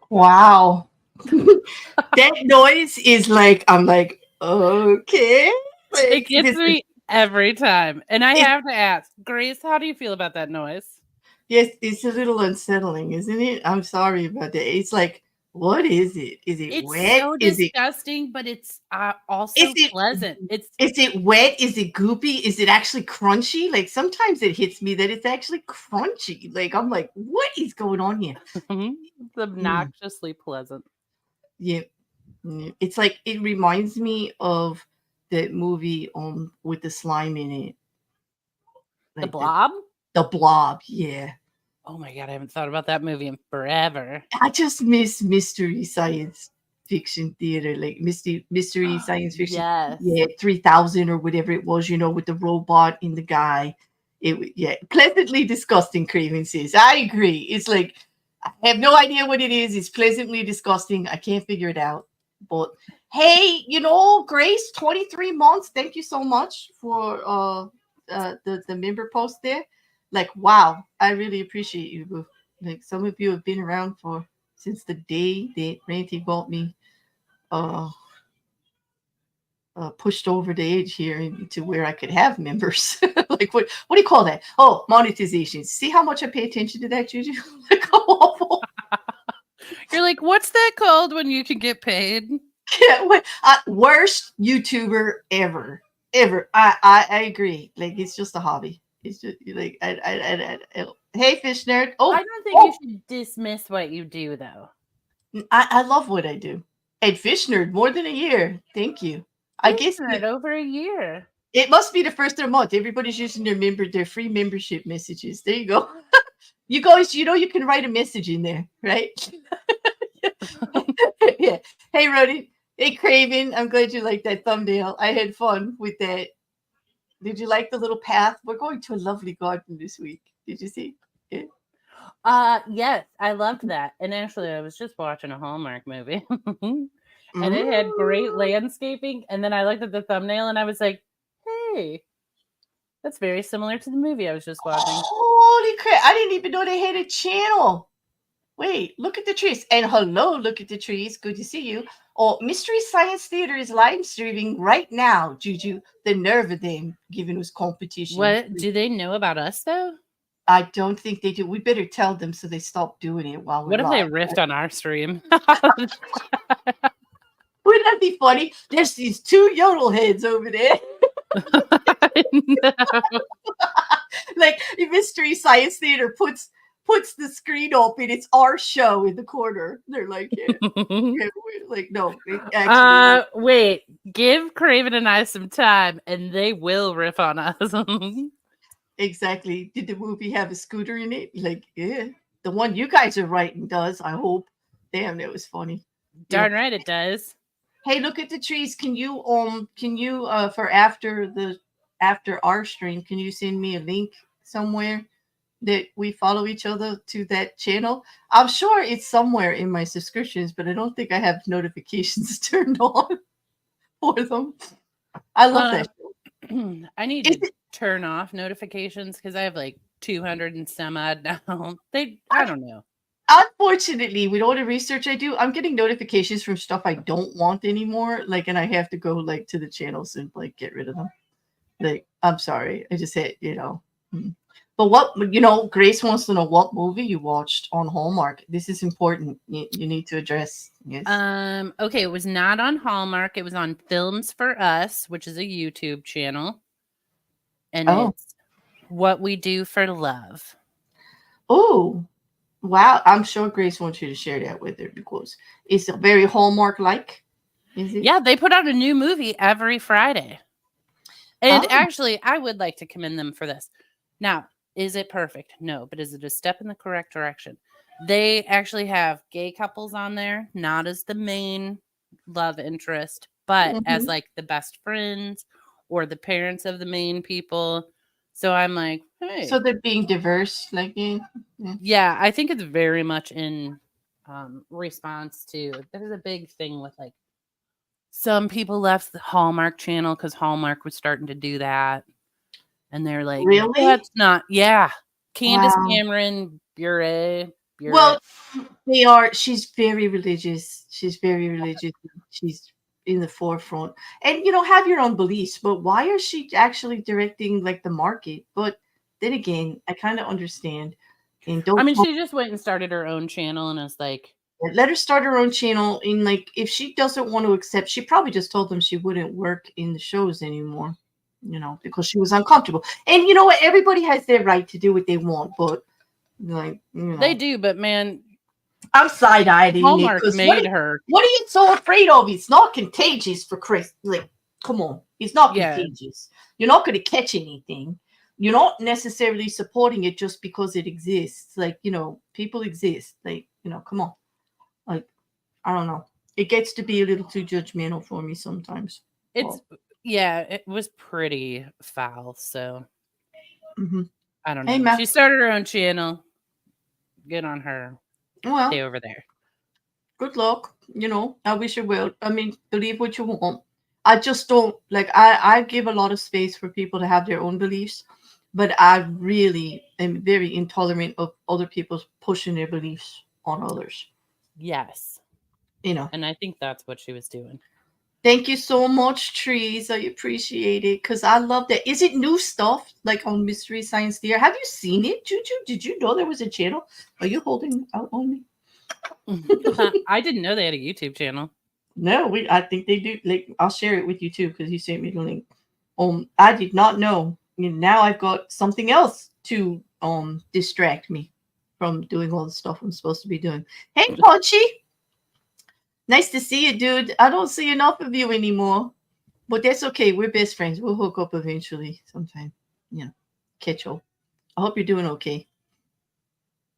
Wow. That noise is like, I'm like, okay. It Like, gets this is, me every time. And I it, have to ask, Grace, how do you feel about that noise? yes, it's a little unsettling, isn't it? I'm sorry about that. It's like, what is it? Is it It's wet? so Is it disgusting, but it's also is it pleasant. It's is it wet? Is it goopy? Is it actually crunchy? Like sometimes it hits me that it's actually crunchy. Like I'm like, what is going on here? it's Mm, obnoxiously pleasant. yeah, it's like it reminds me of that movie with the slime in it, The like Blob? the blob. Yeah, Oh my god, I haven't thought about that movie in forever. I just miss mystery science fiction theater, like mystery science fiction. Yes. Yeah, 3000 or whatever it was, with the robot and the guy. Yeah, pleasantly disgusting. Craven says, I agree. It's like I have no idea what it is. It's pleasantly disgusting. I can't figure it out. But hey, Grace, 23 months. Thank you so much for the member post there. Like, wow, I really appreciate you, boo. Like some of you have been around for since the day that Ranty got me uh, pushed over the edge here to where I could have members. Like what do you call that? Oh, monetization. See how much I pay attention to that, Juju? Like how awful. You're like, what's that called when you can get paid? Yeah, worst YouTuber ever, ever. I agree. Like it's just a hobby. It's just like hey, fish nerd. I Oh, don't think you oh, should dismiss what you do, though. I love what I do. And fish nerd more than a year. Thank you. I guess Right, over a year. it must be the first of the month. Everybody's using their free membership messages. There you go. You guys, you can write a message in there, right? Yeah. Hey, Roddy. Hey, Craven. I'm glad you liked that thumbnail. I had fun with that. Did you like the little path? We're going to a lovely garden this week. Did you see? Yeah. Yes, I loved that. And actually, I was just watching a Hallmark movie. And it had great landscaping. And then I looked at the thumbnail and I was like, hey, that's very similar to the movie I was just watching. Holy crap. I didn't even know they had a channel. Wait, look at the trees. And hello, look at the trees. Good to see you. Oh, Mystery Science Theater is live streaming right now, Juju. The nerve of them giving us competition. What do they know about us, though? I don't think they do. We better tell them so they stop doing it while we're What if they live. riffed on our stream? Wouldn't that be funny? There's these two yodel heads over there. No. Like Mystery Science Theater puts the screen up and it's our show in the corner. They're like, yeah, like no, actually, wait, give Craven and I some time, and they will riff on us. exactly. Did the movie have a scooter in it? Like, yeah, the one you guys are writing does. I hope. Damn, that was funny. Darn right it does. Hey, look at the trees. Can you for after our stream, can you send me a link somewhere that we follow each other to that channel? I'm sure it's somewhere in my subscriptions, but I don't think I have notifications turned on. for them. I love that show. I need Is to it, turn off notifications because I have like 200 and some odd now. I don't know. unfortunately, with all the research I do, I'm getting notifications from stuff I don't want anymore. Like, and I have to go like to the channels and like get rid of them. Like, I'm sorry, I just hit, Mm. But Grace wants to know what movie you watched on Hallmark. This is important. You need to address. Yes. Okay, it was not on Hallmark. It was on Films for Us, which is a YouTube channel. And it's What We Do for Love. Oh, wow. I'm sure Grace wants you to share that with her because it's very Hallmark-like. Is it? Yeah, they put out a new movie every Friday. And actually, I would like to commend them for this. Now, is it perfect? No, but is it a step in the correct direction? They actually have gay couples on there, not as the main love interest, but as like the best friends or the parents of the main people. So I'm like, hey. So they're being diverse, like yeah, I think it's very much in response to there's a big thing with like some people left the Hallmark channel because Hallmark was starting to do that. And they're like, really? That's not, yeah. Candace Wow. Cameron, Bure. Well, they are. She's very religious. She's very religious. She's in the forefront. And, have your own beliefs. But why is she actually directing like the market? But then again, I kind of understand. And I mean, she just went and started her own channel and is like, let her start her own channel. And like, if she doesn't want to accept, she probably just told them she wouldn't work in the shows anymore, because she was uncomfortable. And you know what? Everybody has their right to do what they want, but like, they do. But man, I'm side-eyeing Hallmark made her. What are you so afraid of? It's not contagious for Chris. Like, come on, it's not contagious. You're not going to catch anything. You're not necessarily supporting it just because it exists. Like, people exist. Like, come on. Like, I don't know. It gets to be a little too judgmental for me sometimes. It was pretty foul. So I don't know. Hey, she started her own channel. Good on her. Well, stay over there. Good luck. I wish you well. I mean, believe what you want. I just don't like. I give a lot of space for people to have their own beliefs, but I really am very intolerant of other people pushing their beliefs on others. Yes. And I think that's what she was doing. Thank you so much, Trees. I appreciate it because I love that. Is it new stuff like on Mystery Science Theater? Have you seen it, JuJu? Did you know there was a channel? Are you holding out on me? I didn't know they had a YouTube channel. No, I think they do. Like, I'll share it with you too because you sent me the link. I did not know. Now I've got something else to distract me from doing all the stuff I'm supposed to be doing. Hey, Punchy. Nice to see you, dude. I don't see enough of you anymore. But that's okay. We're best friends. We'll hook up eventually sometime. Catch up. I hope you're doing okay.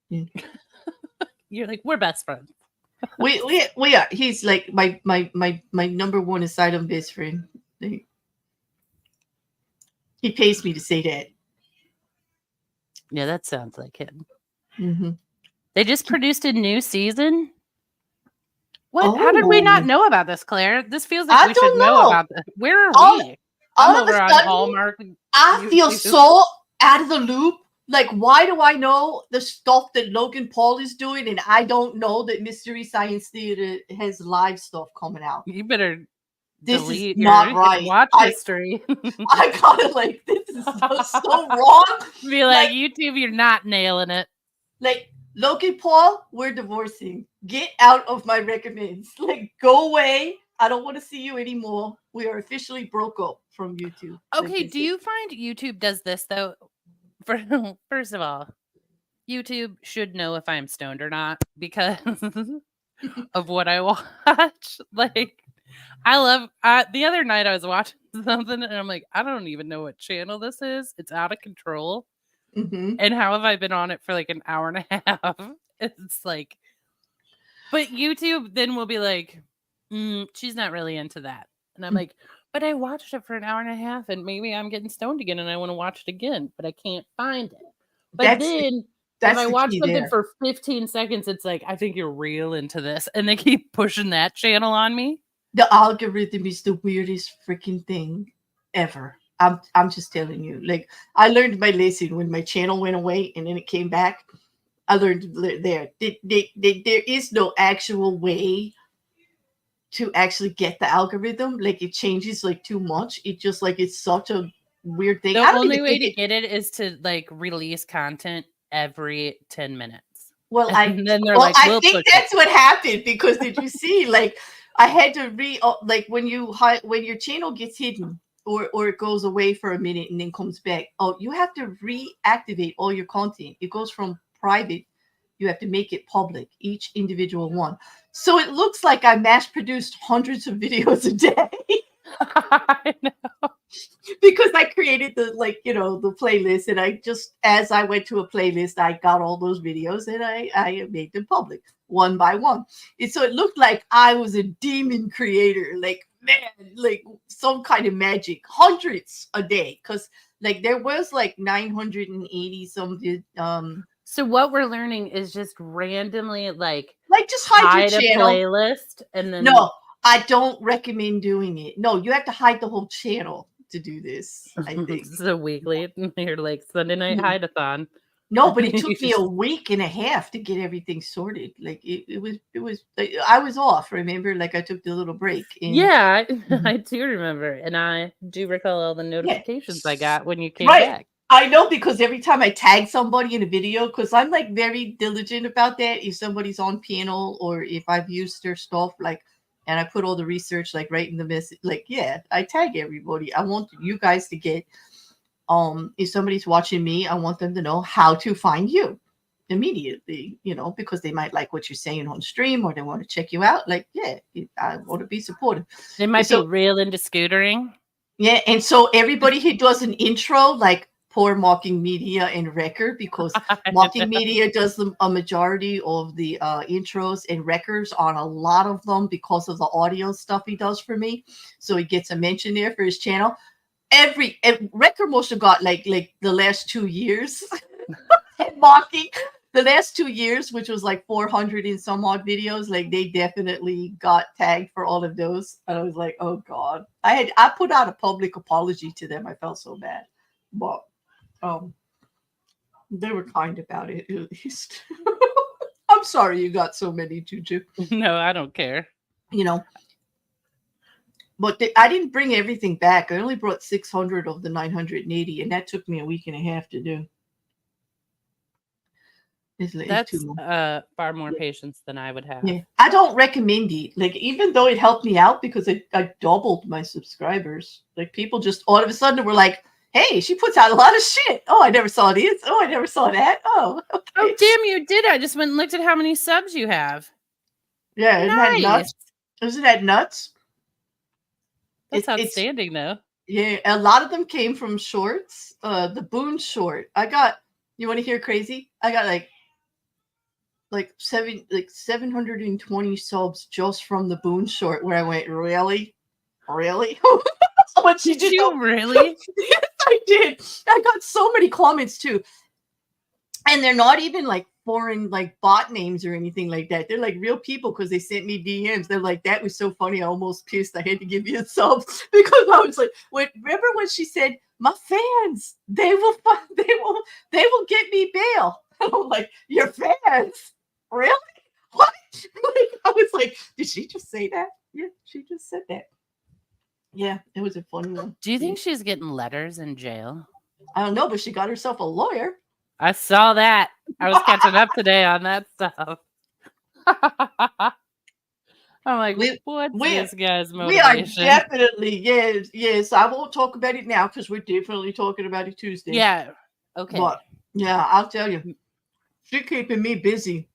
Yeah. You're like, we're best friends. we are. He's like my number one asylum best friend. He pays me to say that. Yeah, that sounds like him. Mm-hmm. They just produced a new season. What? How did we not know about this, Claire? This feels like we should know about this. Where are we? All of a sudden, I feel so out of the loop. Like, why do I know the stuff that Logan Paul is doing, and I don't know that Mystery Science Theater has live stuff coming out? You better. This is not right. Watch history. I gotta like, this is so wrong. Be like, YouTube, you're not nailing it. Like, Logan Paul, we're divorcing. Get out of my recommends. Like, go away. I don't want to see you anymore. We are officially broke up from YouTube. Okay, do you find YouTube does this though? First of all, YouTube should know if I'm stoned or not because of what I watch. Like, the other night I was watching something and I'm like, I don't even know what channel this is. It's out of control. Mm-hmm. And how have I been on it for like an hour and a half? It's like, but YouTube then will be like, she's not really into that. And I'm like, but I watched it for an hour and a half and maybe I'm getting stoned again and I want to watch it again, but I can't find it. But if I watch something for 15 seconds, it's like, I think you're real into this. And they keep pushing that channel on me. The algorithm is the weirdest freaking thing ever. I'm just telling you. Like, I learned my lesson when my channel went away and then it came back. I learned there is no actual way to actually get the algorithm. Like, it changes like too much. It just like it's such a weird thing. The I don't only even way think to it. get it is to like release content every 10 minutes. Well, And then they're like, I we'll think push that's it. what happened because did you see like I had to like when when your channel gets hidden or it goes away for a minute and then comes back. Oh, you have to reactivate all your content. It goes from private. You have to make it public, each individual one. So it looks like I mass produced hundreds of videos a day. I know. Because I created the the playlist and I just as I went to a playlist, I got all those videos and I made them public one by one. And so it looked like I was a demon creator, like man, like some kind of magic, hundreds a day. Cause like there was like 980 something So what we're learning is just randomly like just hide your hide a channel. playlist and then No, I don't recommend doing it. No, you have to hide the whole channel to do this, I think. so weekly you're like Sunday night hideathon. No, but it took me a week and a half to get everything sorted. Like it was I was off, remember? Like I took the little break. And, Yeah, I do remember. And I do recall all the notifications I got when you came back. I know because every time I tag somebody in a video, because I'm like very diligent about that. If somebody's on panel or if I've used their stuff, like, and I put all the research like right in the message, like, yeah, I tag everybody. I want you guys to get, if somebody's watching me, I want them to know how to find you immediately, because they might like what you're saying on stream or they want to check you out. Like, yeah, I want to be supportive. They might be real into scootering. Yeah, and so everybody who does an intro, like poor Mocking Media and Wrecker, because Mocking Media does a majority of the intros and Wrecker's on a lot of them because of the audio stuff he does for me. So he gets a mention there for his channel. Wrecker must have got like the last 2 years and Mocking. The last 2 years, which was like 400 and some odd videos, like they definitely got tagged for all of those. And I was like, oh God. I put out a public apology to them. I felt so bad. But they were kind about it at least. I'm sorry you got so many, JuJu. No, I don't care. But I didn't bring everything back. I only brought 600 of the 980, and that took me a week and a half to do. That's far more patience than I would have. Yeah, I don't recommend it. Like, even though it helped me out because I doubled my subscribers. Like, people just all of a sudden were like, "Hey, she puts out a lot of shit. Oh, I never saw this. Oh, I never saw that. Oh, okay. Oh, damn, you did. I just went and looked at how many subs you have. Yeah, isn't that nuts? Isn't that nuts? That's outstanding, though. Yeah, a lot of them came from shorts. The Boone short. You want to hear crazy? I got like 720 subs just from the Boone short, where I went, really? Did you really? Yes, I did. I got so many comments too, and they're not even like foreign like bot names or anything like that. They're like real people because they sent me DMs. They're like, that was so funny. I almost pissed. I had to give you a sub because I was like, remember when she said, my fans, they will get me bail. And I'm like, your fans? Really? What? I was like, did she just say that? Yeah, she just said that. Yeah, it was a funny one. Do you think she's getting letters in jail? I don't know, but she got herself a lawyer. I saw that. I was catching up today on that stuff. I'm like, what's this guy's motivation? We are definitely, yes. I won't talk about it now because we're definitely talking about it Tuesday. Yeah. Okay. But yeah, I'll tell you, she's keeping me busy.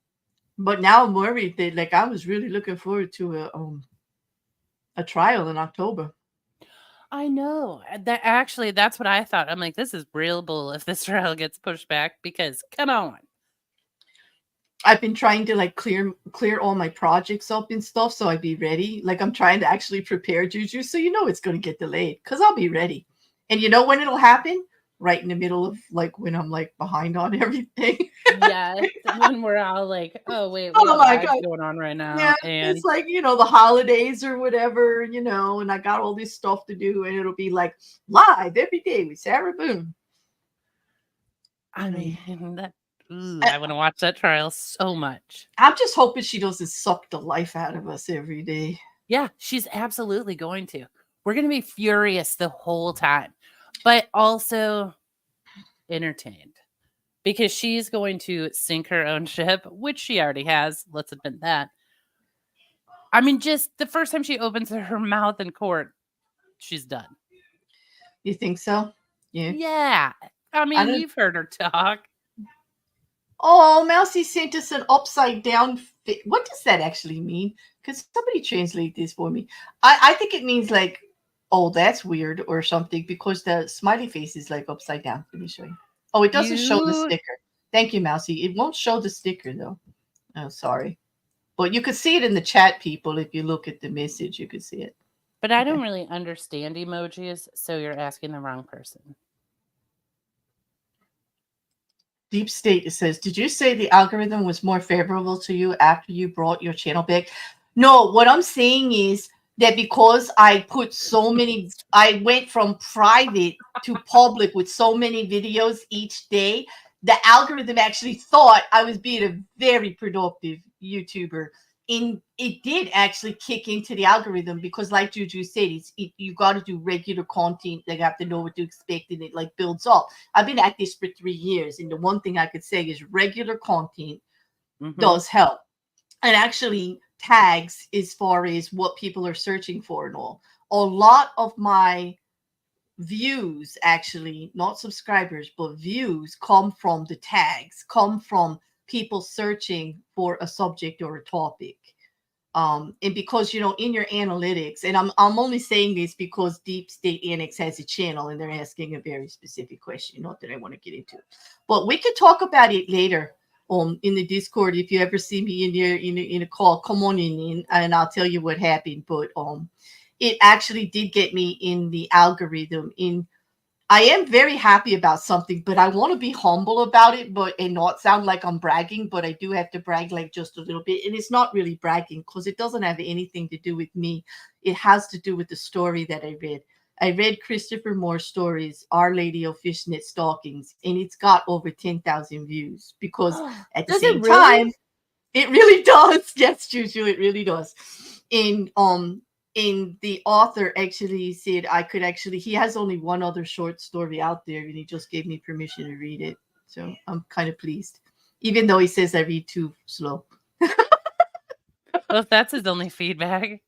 But now I'm worried that, like, I was really looking forward to a trial in October. I know. That's what I thought. I'm like, this is real bull if this trial gets pushed back because come on. I've been trying to like clear all my projects up and stuff so I'd be ready. Like, I'm trying to actually prepare JuJu so it's going to get delayed because I'll be ready. And you know when it'll happen? right in the middle of like when I'm like behind on everything. Yes, when we're all like, "Oh, wait, we Oh have my lives god. going on right Yeah, now," it's and like, the holidays or whatever, and I got all this stuff to do, and it'll be like live every day with Sarah Boone. I Mm. mean, that I- I wanna watch that trial so much. I'm just hoping she doesn't suck the life out of us every day. Yeah, she's absolutely going to. We're gonna be furious the whole time, but also entertained because she's going to sink her own ship, which she already has. Let's admit that. I mean, just the first time she opens her mouth in court, she's done. You think so? Yeah. Yeah. I I mean, don't. you've heard her talk. Oh, Mousy sent us an upside down. What does that actually mean? Could somebody translate this for me? I think it means like, oh, that's weird or something because the smiley face is like upside down. Let me show you. Oh, it doesn't show the You, sticker. Thank you, Mousy. It won't show the sticker though. Oh, sorry. But you could see it in the chat, people. If you look at the message, you could see it. but I Okay. don't really understand emojis, so you're asking the wrong person. Deep State, it says, did you say the algorithm was more favorable to you after you brought your channel back? No, what I'm saying is that because I put so many, I went from private to public with so many videos each day, the algorithm actually thought I was being a very productive YouTuber. And it did actually kick into the algorithm because, like Juju said, you got to do regular content. They have to know what to expect, and it like builds up. I've been at this for 3 years, and the one thing I could say is regular content does help. And actually tags as far as what people are searching for and all. A lot of my views, actually, not subscribers, but views come from the tags, come from people searching for a subject or a topic. And because in your analytics, and I'm only saying this because Deep State Annex has a channel and they're asking a very specific question, not that I want to get into, but we could talk about it later. In the Discord, if you ever see me in there in a call, come on in and I'll tell you what happened. But it actually did get me in the algorithm. I am very happy about something, but I want to be humble about it, and not sound like I'm bragging, but I do have to brag like just a little bit. And it's not really bragging because it doesn't have anything to do with me. It has to do with the story that I read. I read Christopher Moore's stories, Our Lady of Fishnet Stockings, and it's got over 10,000 views because at the Does it same really? time, it really does. Yes, Juju, it really does. And the author actually said I could actually, he has only one other short story out there and he just gave me permission to read it. So I'm kind of pleased. Even though he says I read too slow. Well, if that's his only feedback,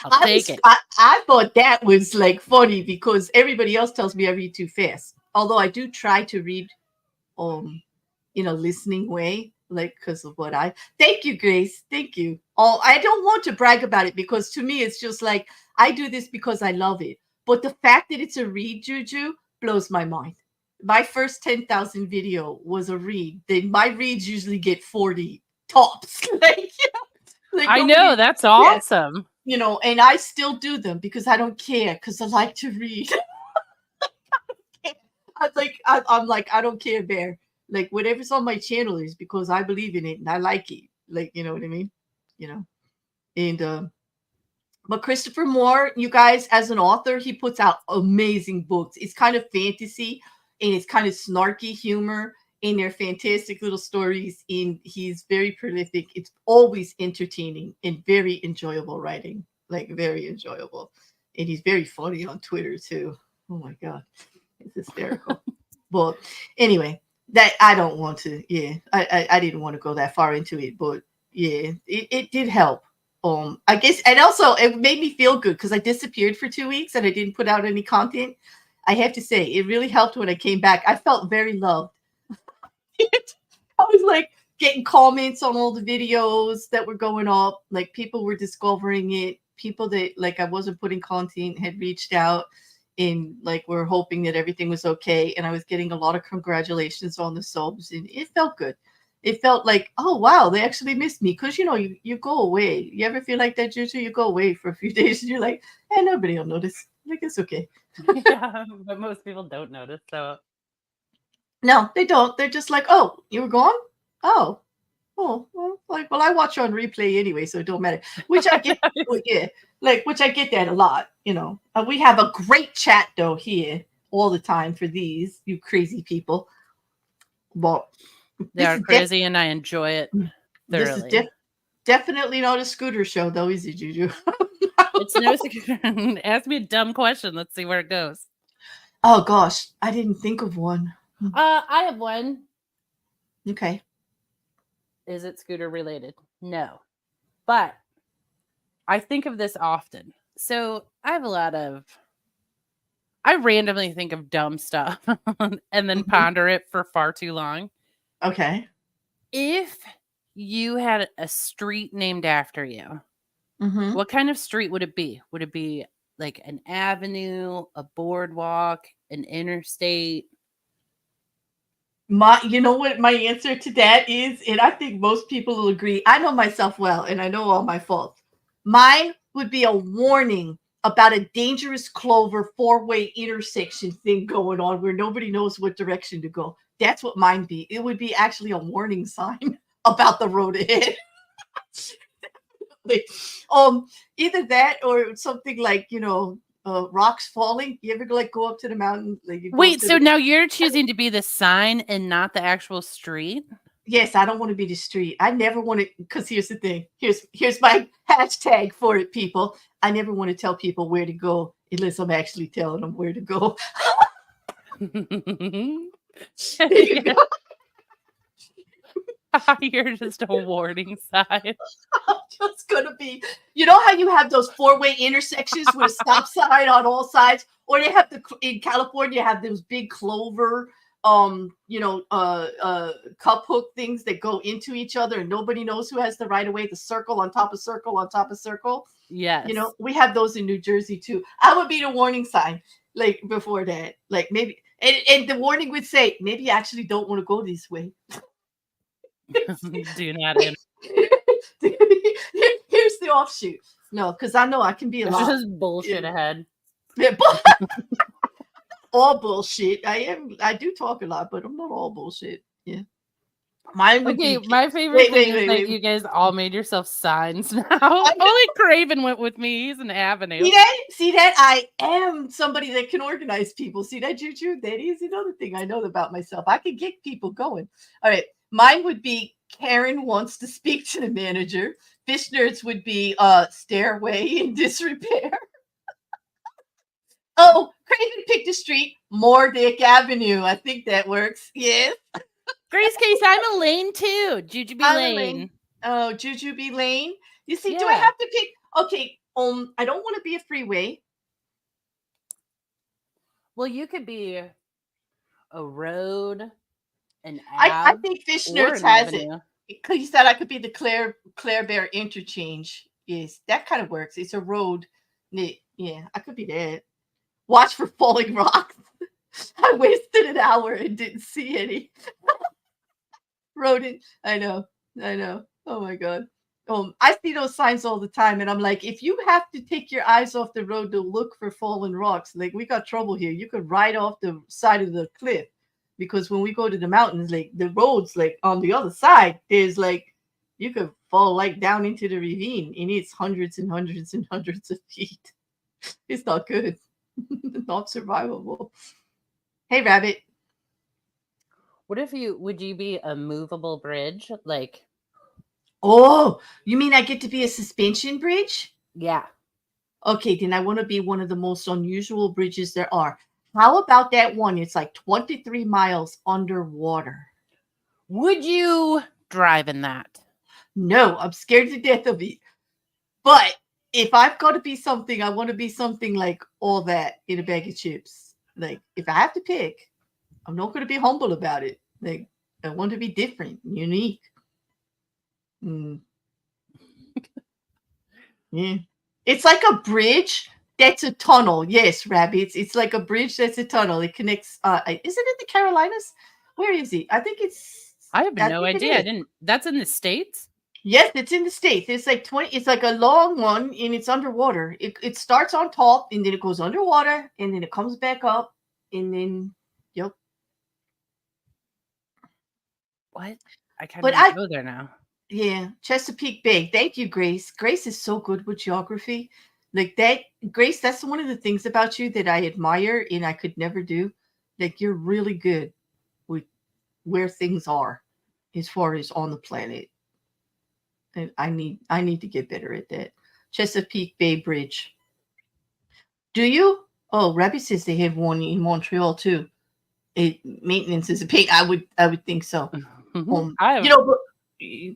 I'll I take was it. I thought that was like funny because everybody else tells me I read too fast. Although I do try to read in a listening way, like because of what I thank you, Grace. Thank you. Oh, I don't want to brag about it because to me it's just like I do this because I love it. But the fact that it's a read, Juju, blows my mind. My first 10,000 video was a read. Then my reads usually get 40 tops. Like I nobody, know, that's yeah, awesome. and I still do them because I don't care because I like to read. I'm like, I don't care, Bear. Like whatever's on my channel is because I believe in it and I like it. Like, you know what I mean? You know. And but Christopher Moore, you guys, as an author, he puts out amazing books. It's kind of fantasy and it's kind of snarky humor and they're fantastic little stories. And he's very prolific. It's always entertaining and very enjoyable writing. Like very enjoyable. And he's very funny on Twitter too. Oh my god. It's hysterical. But anyway, that I don't want to. Yeah, I didn't want to go that far into it, but yeah, it did help. I guess, and also it made me feel good because I disappeared for 2 weeks and I didn't put out any content. I have to say, it really helped when I came back. I felt very loved. I was like getting comments on all the videos that were going up. Like people were discovering it. People that like I wasn't putting content had reached out and like we're hoping that everything was okay. And I was getting a lot of congratulations on the subs, and it felt good. It felt like, oh wow, they actually missed me because you go away. You ever feel like that, Juju? You go away for a few days and you're like, nobody will notice. Like it's okay. Yeah, but most people don't notice. So No, they don't. They're just like, oh, you were gone? Oh, well, like, well, I watch on replay anyway, so it don't matter. Which I get, well, yeah, like, which I get that a lot, you know. We have a great chat though here all the time for these, you crazy people. Well, They this are is crazy, and I enjoy it this is thoroughly. definitely not a scooter show, though, is it, Juju? It's no secret. Ask me a dumb question. Let's see where it goes. Oh gosh, I didn't think of one. I have one. Okay. Is it scooter related? No. But I think of this often. So I have a lot of I randomly think of dumb stuff and then Mhm. ponder it for far too long. Okay. If you had a street named after you, Mm-hmm. what kind of street would it be? Would it be like an avenue, a boardwalk, an interstate? You know what my answer to that is, and I think most people will agree. I know myself well, and I know all my faults. Mine would be a warning about a dangerous clover four-way intersection thing going on where nobody knows what direction to go. That's what mine be. It would be actually a warning sign about the road ahead. Like, either that or something like, rocks falling. You ever like go up to the mountain, like you go up Wait, to so the now you're choosing to be the sign and not the actual street? Yes, I don't want to be the street. I never want to, because here's the thing. Here's my hashtag for it, people. I never want to tell people where to go unless I'm actually telling them where to go. There you go. You're just a warning sign. I'm just gonna be. You know how you have those four-way intersections with a stop sign on all sides, or they have in California have those big clover, cup hook things that go into each other, and nobody knows who has the right of way. The circle on top of circle on top of circle. Yes. We have those in New Jersey too. I would be the warning sign, like before that, like maybe, and the warning would say maybe you actually don't want to go this way. Do not enter. Here's the offshoot. No, because I know I can be a It's lot. just bullshit ahead. Yeah, all bullshit. I do talk a lot, but I'm not all bullshit. Yeah. Mine would Okay, be my favorite wait, thing wait, is wait, that wait. you guys all made yourself signs now. I know. Only Craven went with me. He's an avenue. See that? See that? I am somebody that can organize people. See that, Juju? That is another thing I know about myself. I can get people going. All right. Mine would be Karen wants to speak to the manager. Fish nerds would be stairway in disrepair. Oh, Craven picked a street, Mordick Avenue. I think that works. Yes. Grace Case, I'm Elaine too. JuJu I'm Lane. Elaine. Oh, Jujubee Lane. You see, do I Yeah. have to pick? Okay, I don't want to be a freeway. Well, you could be a road, an I ave, think Fish or Nerds an has it. avenue. Because you said I could be the Claire Bear interchange. Yes, that kind of works. It's a road. Yeah, I could be that. Watch for falling rocks. I wasted an hour and didn't see any. Rodent. I know. I know. Oh my god. I see those signs all the time, and I'm like, if you have to take your eyes off the road to look for fallen rocks, like we got trouble here. You could ride off the side of the cliff because when we go to the mountains, like the roads, like on the other side, there's like you could fall like down into the ravine, and it's hundreds and hundreds and hundreds of feet. It's not good. Not survivable. Hey, Rabbit. Would you be a movable bridge? Like, Oh, you mean I get to be a suspension bridge? yeah. Okay, then I want to be one of the most unusual bridges there are. How about that one? It's like 23 miles underwater. Would you drive in that? No, I'm scared to death of it. But if I've got to be something, I want to be something like all that in a bag of chips. Like, if I have to pick, I'm not going to be humble about it. Like, I want to be different, unique. Mm. Yeah. It's like a bridge that's a tunnel. Yes, rabbits. It's like a bridge that's a tunnel. It connects. Is it in the Carolinas? Where is it? I think I have no think it idea. is. That's in the States? Yes, it's in the States. It's like 20. It's like a long one, and it's underwater. It starts on top, and then it goes underwater, and then it comes back up, and then yep. What? I kind But of want to go there now. yeah, Chesapeake Bay. Thank you, Grace. Grace is so good with geography. Like that, Grace, that's one of the things about you that I admire and I could never do. Like you're really good with where things are as far as on the planet. And I need to get better at that. Chesapeake Bay Bridge. Do you? Oh, Rabbi says they have one in Montreal too. Maintenance is a pain. I would think so. I But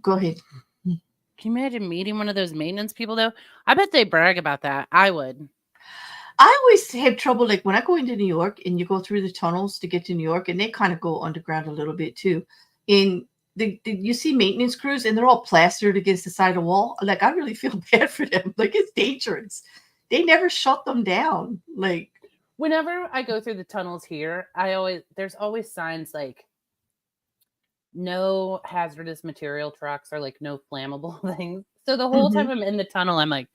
go ahead. Can you imagine meeting one of those maintenance people though? I bet they brag about that. I would. I always have trouble, like when I go into New York and you go through the tunnels to get to New York, and they kind of go underground a little bit too. And you see maintenance crews, and they're all plastered against the side of the wall. Like I really feel bad for them. Like it's dangerous. They never shut them down. Like Whenever I go through the tunnels here, there's always signs like no hazardous material trucks or like no flammable things. So the whole time I'm in the tunnel, I'm like,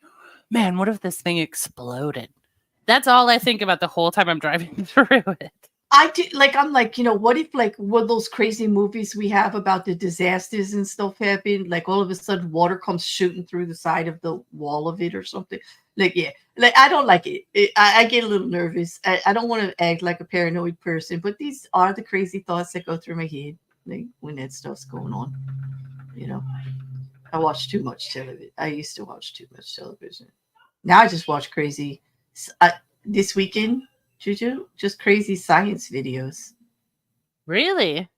man, what if this thing exploded? That's all I think about the whole time I'm driving through it. I do, like I'm like, what if like one of those crazy movies we have about the disasters and stuff happen? Like all of a sudden water comes shooting through the side of the wall of it or something. Like yeah, like I don't like it. I get a little nervous. I don't want to act like a paranoid person, but these are the crazy thoughts that go through my head like when that stuff's going on. You know, I watch too much television. I used to watch too much television. Now I just watch crazy. This weekend, JuJu, just crazy science videos. Really?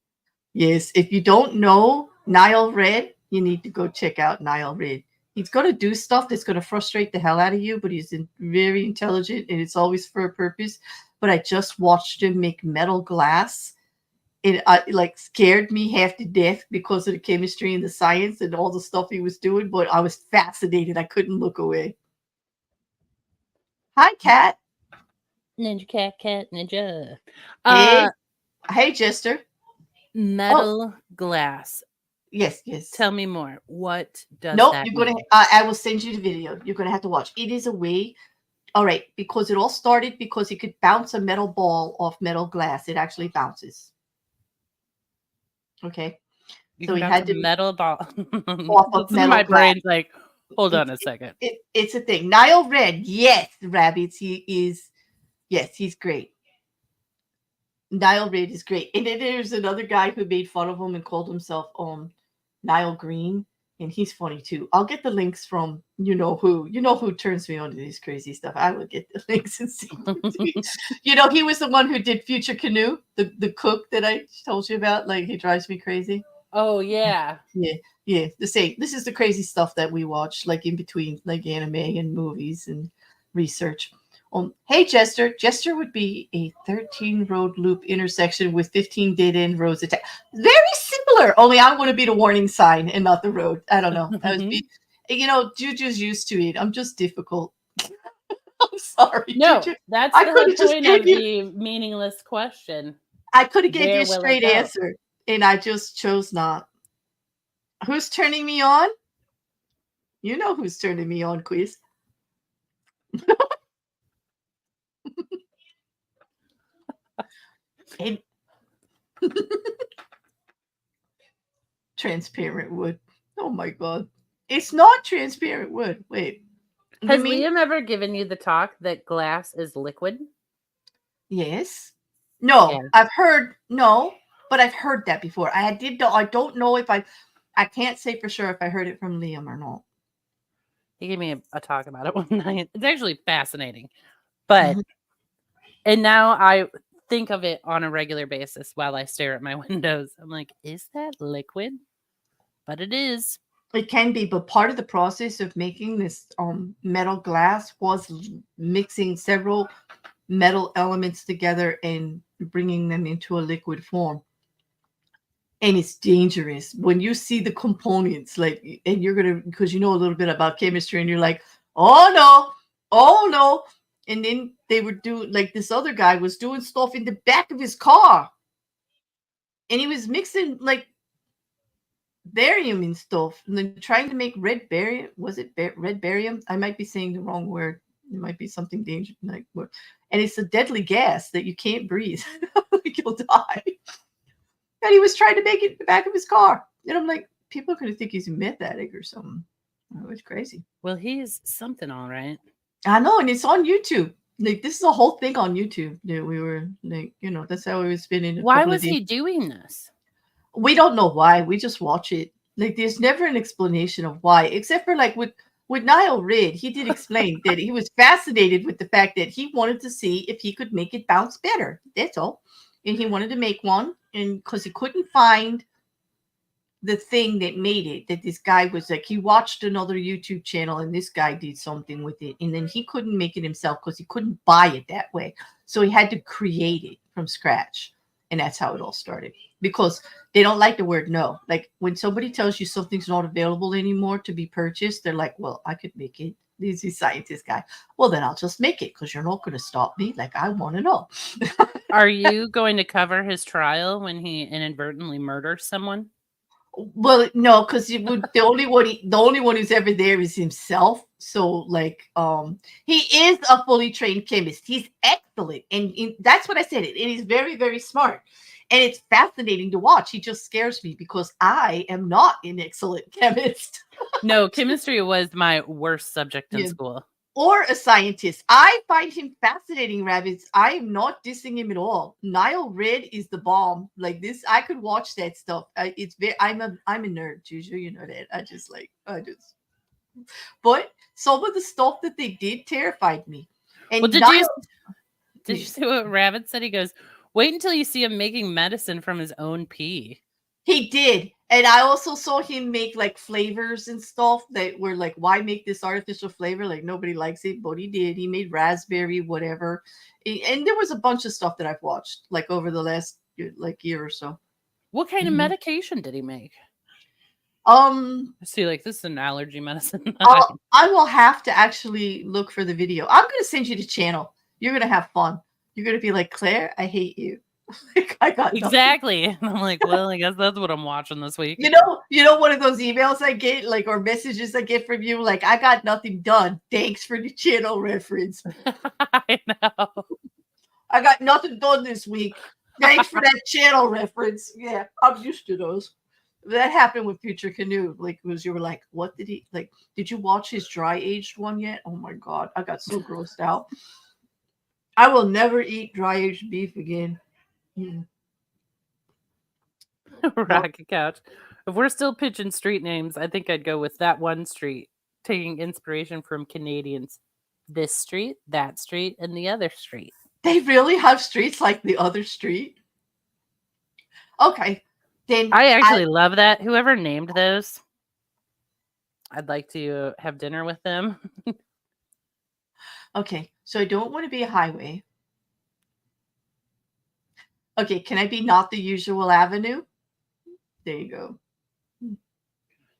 Yes, if you don't know Nile Red, you need to go check out Nile Red. He's going to do stuff that's going to frustrate the hell out of you, but very intelligent and it's always for a purpose. But I just watched him make metal glass. It like scared me half to death because of the chemistry and the science and all the stuff he was doing. But I was fascinated. I couldn't look away. Hi, Kat. Ninja cat, ninja. Hey, Jester. Metal glass. Yes. Tell me more. What does Nope, that you're mean? gonna. I will send you the video. You're gonna have to watch. It is a way. All right, because it all started because it could bounce a metal ball off metal glass. It actually bounces. Okay, You so can he bounce had a to metal ball. off of metal My glass. brain's like, hold on a second. It's a thing. Nile Red, yes, rabbits. He is. Yes, he's great. Nile Red is great, and then there's another guy who made fun of him and called himself Nile Green. And he's funny too. I'll get the links from you know who. You know who turns me on to this crazy stuff. I will get the links and see. He was the one who did Future Canoe, the cook that I told you about. Like he drives me crazy. Oh yeah. Yeah. The same. This is the crazy stuff that we watch, like in between, like anime and movies and research. Hey, Jester. Jester would be a 13 road loop intersection with 15 dead end roads attached. Very similar, only I want to be the warning sign and not the road. I don't know. JuJu's used to it. I'm just difficult. I'm sorry, No, JuJu. that's I the could whole have just point gave of you. the meaningless question. I could have gave you Where a will it straight go? answer, and I just chose not. Who's turning me on? You know who's turning me on, quiz. And transparent wood. Oh my god. It's not transparent wood. Wait. Has You mean Liam ever given you the talk that glass is liquid? yes? No, Yeah. I've heard no, but I've heard that before. I don't know if I can't say for sure if I heard it from Liam or not. He gave me a talk about it one night. It's actually fascinating. But and now I think of it on a regular basis while I stare at my windows. I'm like, is that liquid? But it is. It can be, but part of the process of making this metal glass was mixing several metal elements together and bringing them into a liquid form. And it's dangerous when you see the components, like, and you're gonna because you know a little bit about chemistry, and you're like, oh no, and then they would do like this other guy was doing stuff in the back of his car, and he was mixing like barium and stuff, and then trying to make red barium. Was it red barium? I might be saying the wrong word. It might be something dangerous, and it's a deadly gas that you can't breathe. You'll die. and he was trying to make it in the back of his car. And I'm like, people are going to think he's a meth addict or something. Oh, it's crazy. Well, he's something, all right. I know, and it's on YouTube. Like, this is a whole thing on YouTube that we were like, that's how we were spending a Why couple of was days. he doing this? We don't know why. We just watch it. Like, there's never an explanation of why, except for like with Niall Reid. He did explain that he was fascinated with the fact that he wanted to see if he could make it bounce better. That's all. And he wanted to make one, and because he couldn't find the thing that made it, that this guy was like, he watched another YouTube channel and this guy did something with it, and then he couldn't make it himself because he couldn't buy it that way. So he had to create it from scratch. And that's how it all started, because they don't like the word no. Like, when somebody tells you something's not available anymore to be purchased, they're like, well, I could make it. This is scientist guy. Well, then I'll just make it, because you're not going to stop me. Like, I want to know. Are you going to cover his trial when he inadvertently murders someone? Well, no, because the only one who's ever there is himself. So, like, he is a fully trained chemist. He's excellent, and that's what I said. It is very, very smart, and it's fascinating to watch. He just scares me because I am not an excellent chemist. No, chemistry was my worst subject in school. Or a scientist. I find him fascinating, Rabbits. I am not dissing him at all. Niall Reid is the bomb. Like this, I could watch that stuff. I'm a nerd, JuJu. You know that. But some of the stuff that they did terrified me. And well, did you see what Rabbit said? He goes, "Wait until you see him making medicine from his own pee." He did. And I also saw him make like flavors and stuff that were like, why make this artificial flavor? Like, nobody likes it, but he did. He made raspberry, whatever. And there was a bunch of stuff that I've watched like over the last like year or so. What kind of medication did he make? See, like, this is an allergy medicine. I will have to actually look for the video. I'm going to send you the channel. You're going to have fun. You're going to be like, Claire, I hate you. Like, I got exactly. And I'm like, well, I guess that's what I'm watching this week. You know, one of those emails I get, like, or messages I get from you, like, I got nothing done. Thanks for the channel reference. I know. I got nothing done this week. Thanks for that channel reference. Yeah, I'm used to those. That happened with Future Canoe. Like, you were like, what did he, like, did you watch his dry aged one yet? Oh my God, I got so grossed out. I will never eat dry aged beef again. Rocket Couch. If we're still pitching street names, I think I'd go with that one street, taking inspiration from Canadians. This street, that street, and the other street. They really have streets like the other street? Okay. Then I actually love that. Whoever named those, I'd like to have dinner with them. Okay, so I don't want to be a highway. Okay, can I be not the usual avenue? There you go.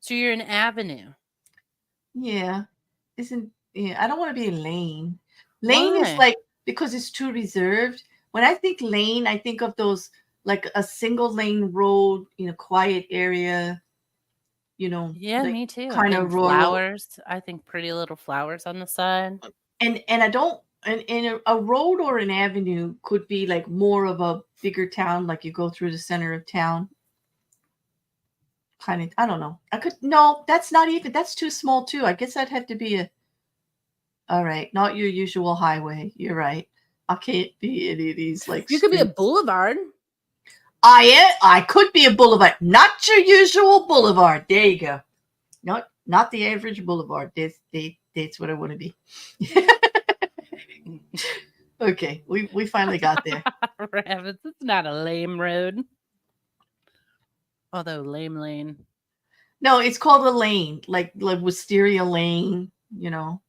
So you're an avenue. Yeah. I don't want to be a lane. Lane is like, because it's too reserved. When I think lane, I think of those like a single lane road in a quiet area, Yeah, like me too. Kind of flowers. I think pretty little flowers on the side. And I don't, and a road or an avenue could be like more of a bigger town, like you go through the center of town. Kind of, I don't know. That's too small too. I guess I'd have to be all right, not your usual highway. You're right. I can't be any of these like you could be a boulevard. I could be a boulevard, not your usual boulevard. There you go. Not the average boulevard. That's what I want to be. Okay, we finally got there. Rabbits, it's not a lame road. Although lame lane. No, it's called a lane, like Wisteria Lane, you know.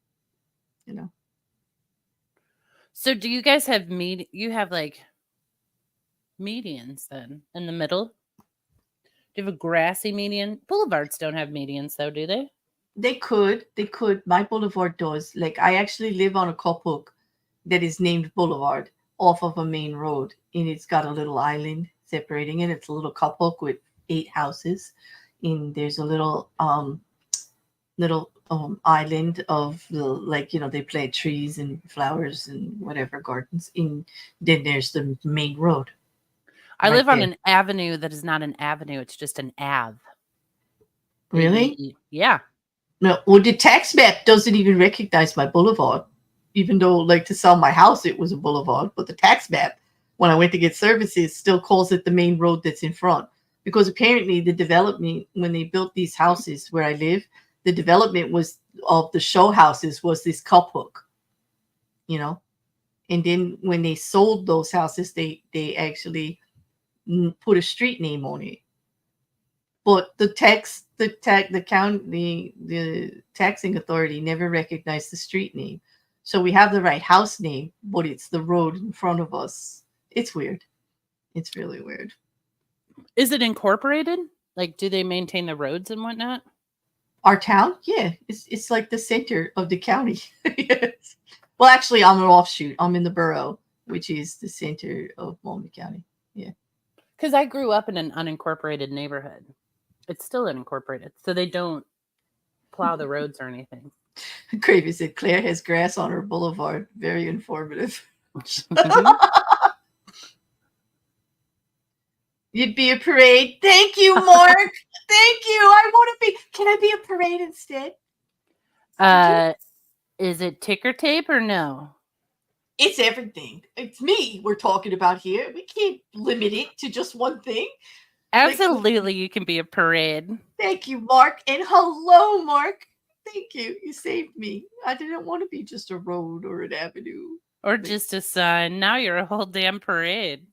So do you guys have you have like medians then in the middle? Do you have a grassy median? Boulevards don't have medians though, do they? They could. My boulevard does. Like, I actually live on a couple that is named Boulevard off of a main road, and it's got a little island separating it. It's a little couple with 8 houses, and there's a little island of they plant trees and flowers and whatever gardens. And then there's the main road. I right live on there. an avenue that is not an avenue. It's just an Ave. Really? Yeah. No. Well, the tax map doesn't even recognize my boulevard, even though, like, to sell my house, it was a boulevard. But the tax map, when I went to get services, still calls it the main road that's in front. Because apparently, the development, when they built these houses where I live, the development was of the show houses was this cup hook, you know. And then when they sold those houses, they actually put a street name on it. But the taxing authority never recognized the street name. So we have the right house name, but it's the road in front of us. It's weird. It's really weird. Is it incorporated? Like, do they maintain the roads and whatnot? Our town, yeah, it's like the center of the county. Yes. Well, actually, I'm an offshoot. I'm in the borough, which is the center of Multnomah County. Yeah. Because I grew up in an unincorporated neighborhood. It's still unincorporated, so they don't plow the roads or anything. Cravey said Claire has grass on her boulevard. Very informative. You'd be a parade. Thank you, Mark. Thank you. I want to be. Can I be a parade instead? Is it ticker tape or no? It's everything. It's me we're talking about here. We can't limit it to just one thing. Absolutely, like, you can be a parade. Thank you, Mark. And hello, Mark. Thank you. You saved me. I didn't want to be just a road or an avenue. Or just a sign. Now you're a whole damn parade.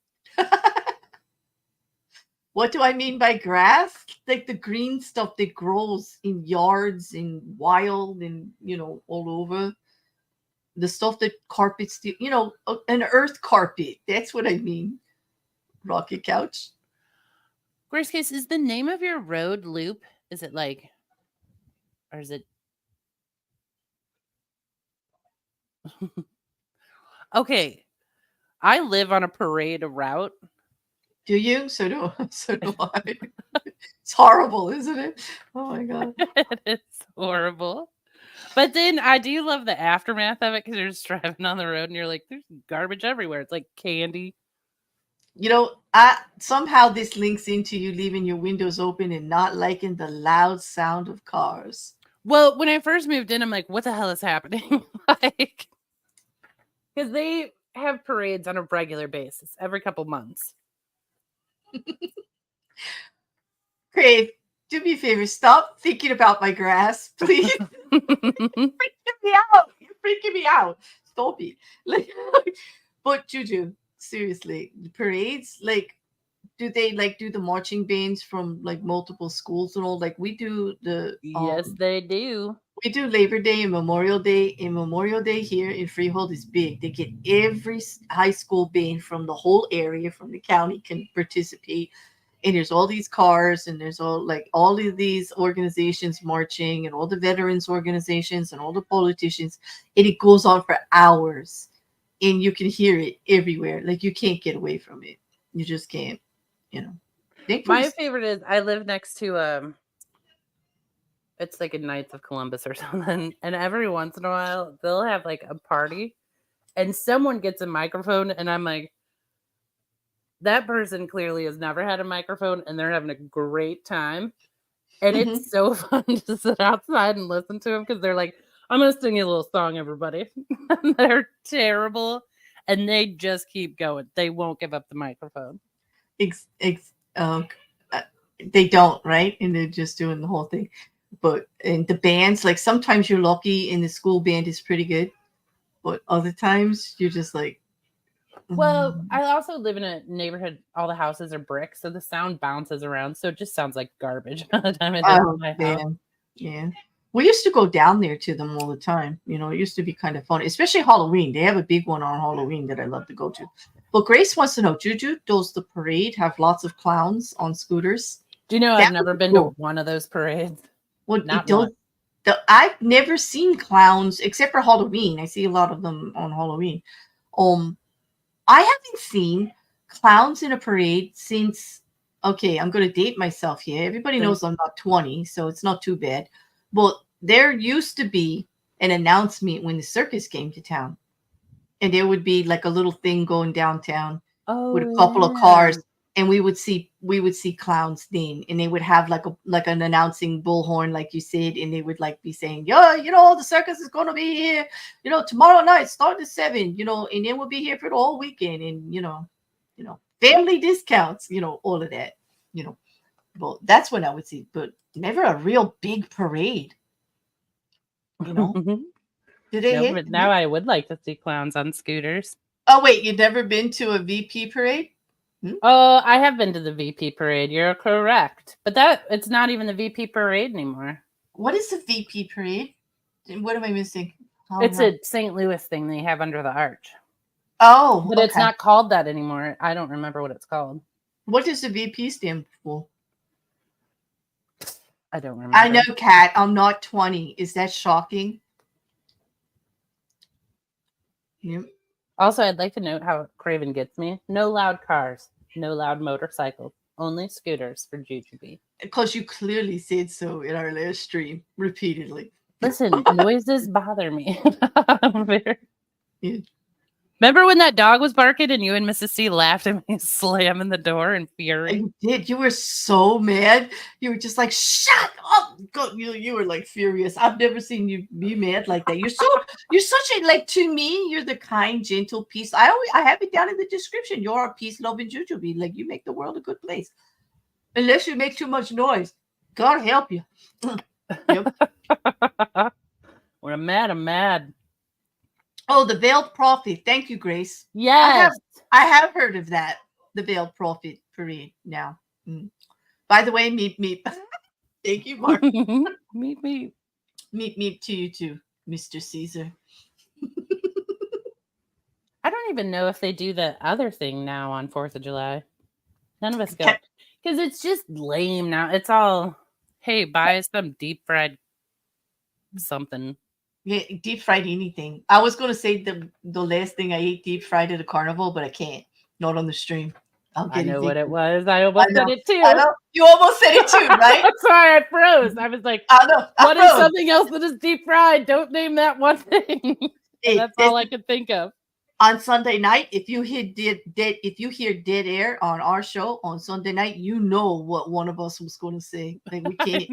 What do I mean by grass? Like the green stuff that grows in yards and wild and, all over. The stuff that carpets, an earth carpet. That's what I mean. Rocket couch. Grace Case, is the name of your road Loop? Is it like, or is it? Okay. I live on a parade route. Do you? So do I. It's horrible, isn't it? Oh my God. It's horrible. But then I do love the aftermath of it because you're just driving on the road and you're like, there's garbage everywhere. It's like candy. Somehow this links into you leaving your windows open and not liking the loud sound of cars. Well, when I first moved in, I'm like, what the hell is happening? Like, because they have parades on a regular basis every couple months. Crave, do me a favor. Stop thinking about my grass, please. You're freaking me out. You're freaking me out. Stop it. But JuJu, seriously, the parades, do they do the marching bands from multiple schools and all? We do the yes, they do. We do Labor Day and Memorial Day. And Memorial Day here in Freehold is big. They get every high school band from the whole area, from the county, can participate. And there's all these cars, and there's all of these organizations marching, and all the veterans organizations and all the politicians. And it goes on for hours, and you can hear it everywhere. You can't get away from it. You just can't. My favorite is I live next to it's like a Knights of Columbus or something, and every once in a while they'll have a party, and someone gets a microphone, and I'm like, that person clearly has never had a microphone, and they're having a great time, and it's so fun to sit outside and listen to them because they're like, I'm gonna sing you a little song, everybody. And they're terrible, and they just keep going. They won't give up the microphone. They don't, right? And they're just doing the whole thing. But in the bands, sometimes you're lucky and the school band is pretty good, but other times you're just like. Well, I also live in a neighborhood. All the houses are brick, so the sound bounces around. So it just sounds like garbage by the time it hits my house. Yeah. We used to go down there to them all the time. It used to be kind of fun, especially Halloween. They have a big one on Halloween that I love to go to. But Grace wants to know, JuJu, does the parade have lots of clowns on scooters? Do you know I've never been to one of those parades? Well, I've never seen clowns except for Halloween. I see a lot of them on Halloween. I haven't seen clowns in a parade since. Okay, I'm going to date myself here. Everybody knows I'm not 20, so it's not too bad. But there used to be an announcement when the circus came to town, and there would be a little thing going downtown with a couple of cars. and we would see clowns then, and they would have like an announcing bullhorn, like you said, and they would like be saying, "Yo, the circus is gonna be here, tomorrow night, start at 7, and then we'll be here for the whole weekend, and family discounts, all of that, you know." Well, that's what I would see, but never a real big parade, you know. Did they No, hit? but now I would like to see clowns on scooters. Oh wait, you've never been to a VP parade? Oh, I have been to the VP parade. You're correct. But it's not even the VP parade anymore. What is the VP parade? What am I missing? It's a St. Louis thing they have under the arch. Oh, but it's not called that anymore. I don't remember what it's called. What does the VP stand for? I don't remember. I know, Kat. I'm not 20. Is that shocking? Yep. Also, I'd like to note how Craven gets me. No loud cars, no loud motorcycles, only scooters for JuJu. Because you clearly said so in our last stream repeatedly. Listen, noises bother me. Yeah. Remember when that dog was barking and you and Mrs. C laughed at me slamming the door in fury? You did. You were so mad. You were just like, "Shut up!" You were like furious. I've never seen you be mad like that. You're such a, like, to me, you're the kind, gentle peace. I have it down in the description. You're a peace loving JuJu. Like, you make the world a good place. Unless you make too much noise. God help you. Yep. When I'm mad, I'm mad. Oh, the Veiled Prophet. Thank you, Grace. Yes. I have heard of that. The Veiled Prophet parade now. By the way, Meep. Thank you, Mark. Meep. Meep to you too, Mr. Caesar. I don't even know if they do the other thing now on 4th of July. None of us go. Because it's just lame now. It's all, hey, buy some deep fried something. Yeah, deep fried anything. I was going to say the last thing I ate deep fried at a carnival, but I can't. Not on the stream. I know what it was. I almost said it too. I know. You almost said it too, right? That's why I froze. I was like, what is something else that is deep fried? Don't name that one thing. That's all I could think of. On Sunday night, if you hear dead air on our show on Sunday night, you know what one of us was going to say. Like, we can't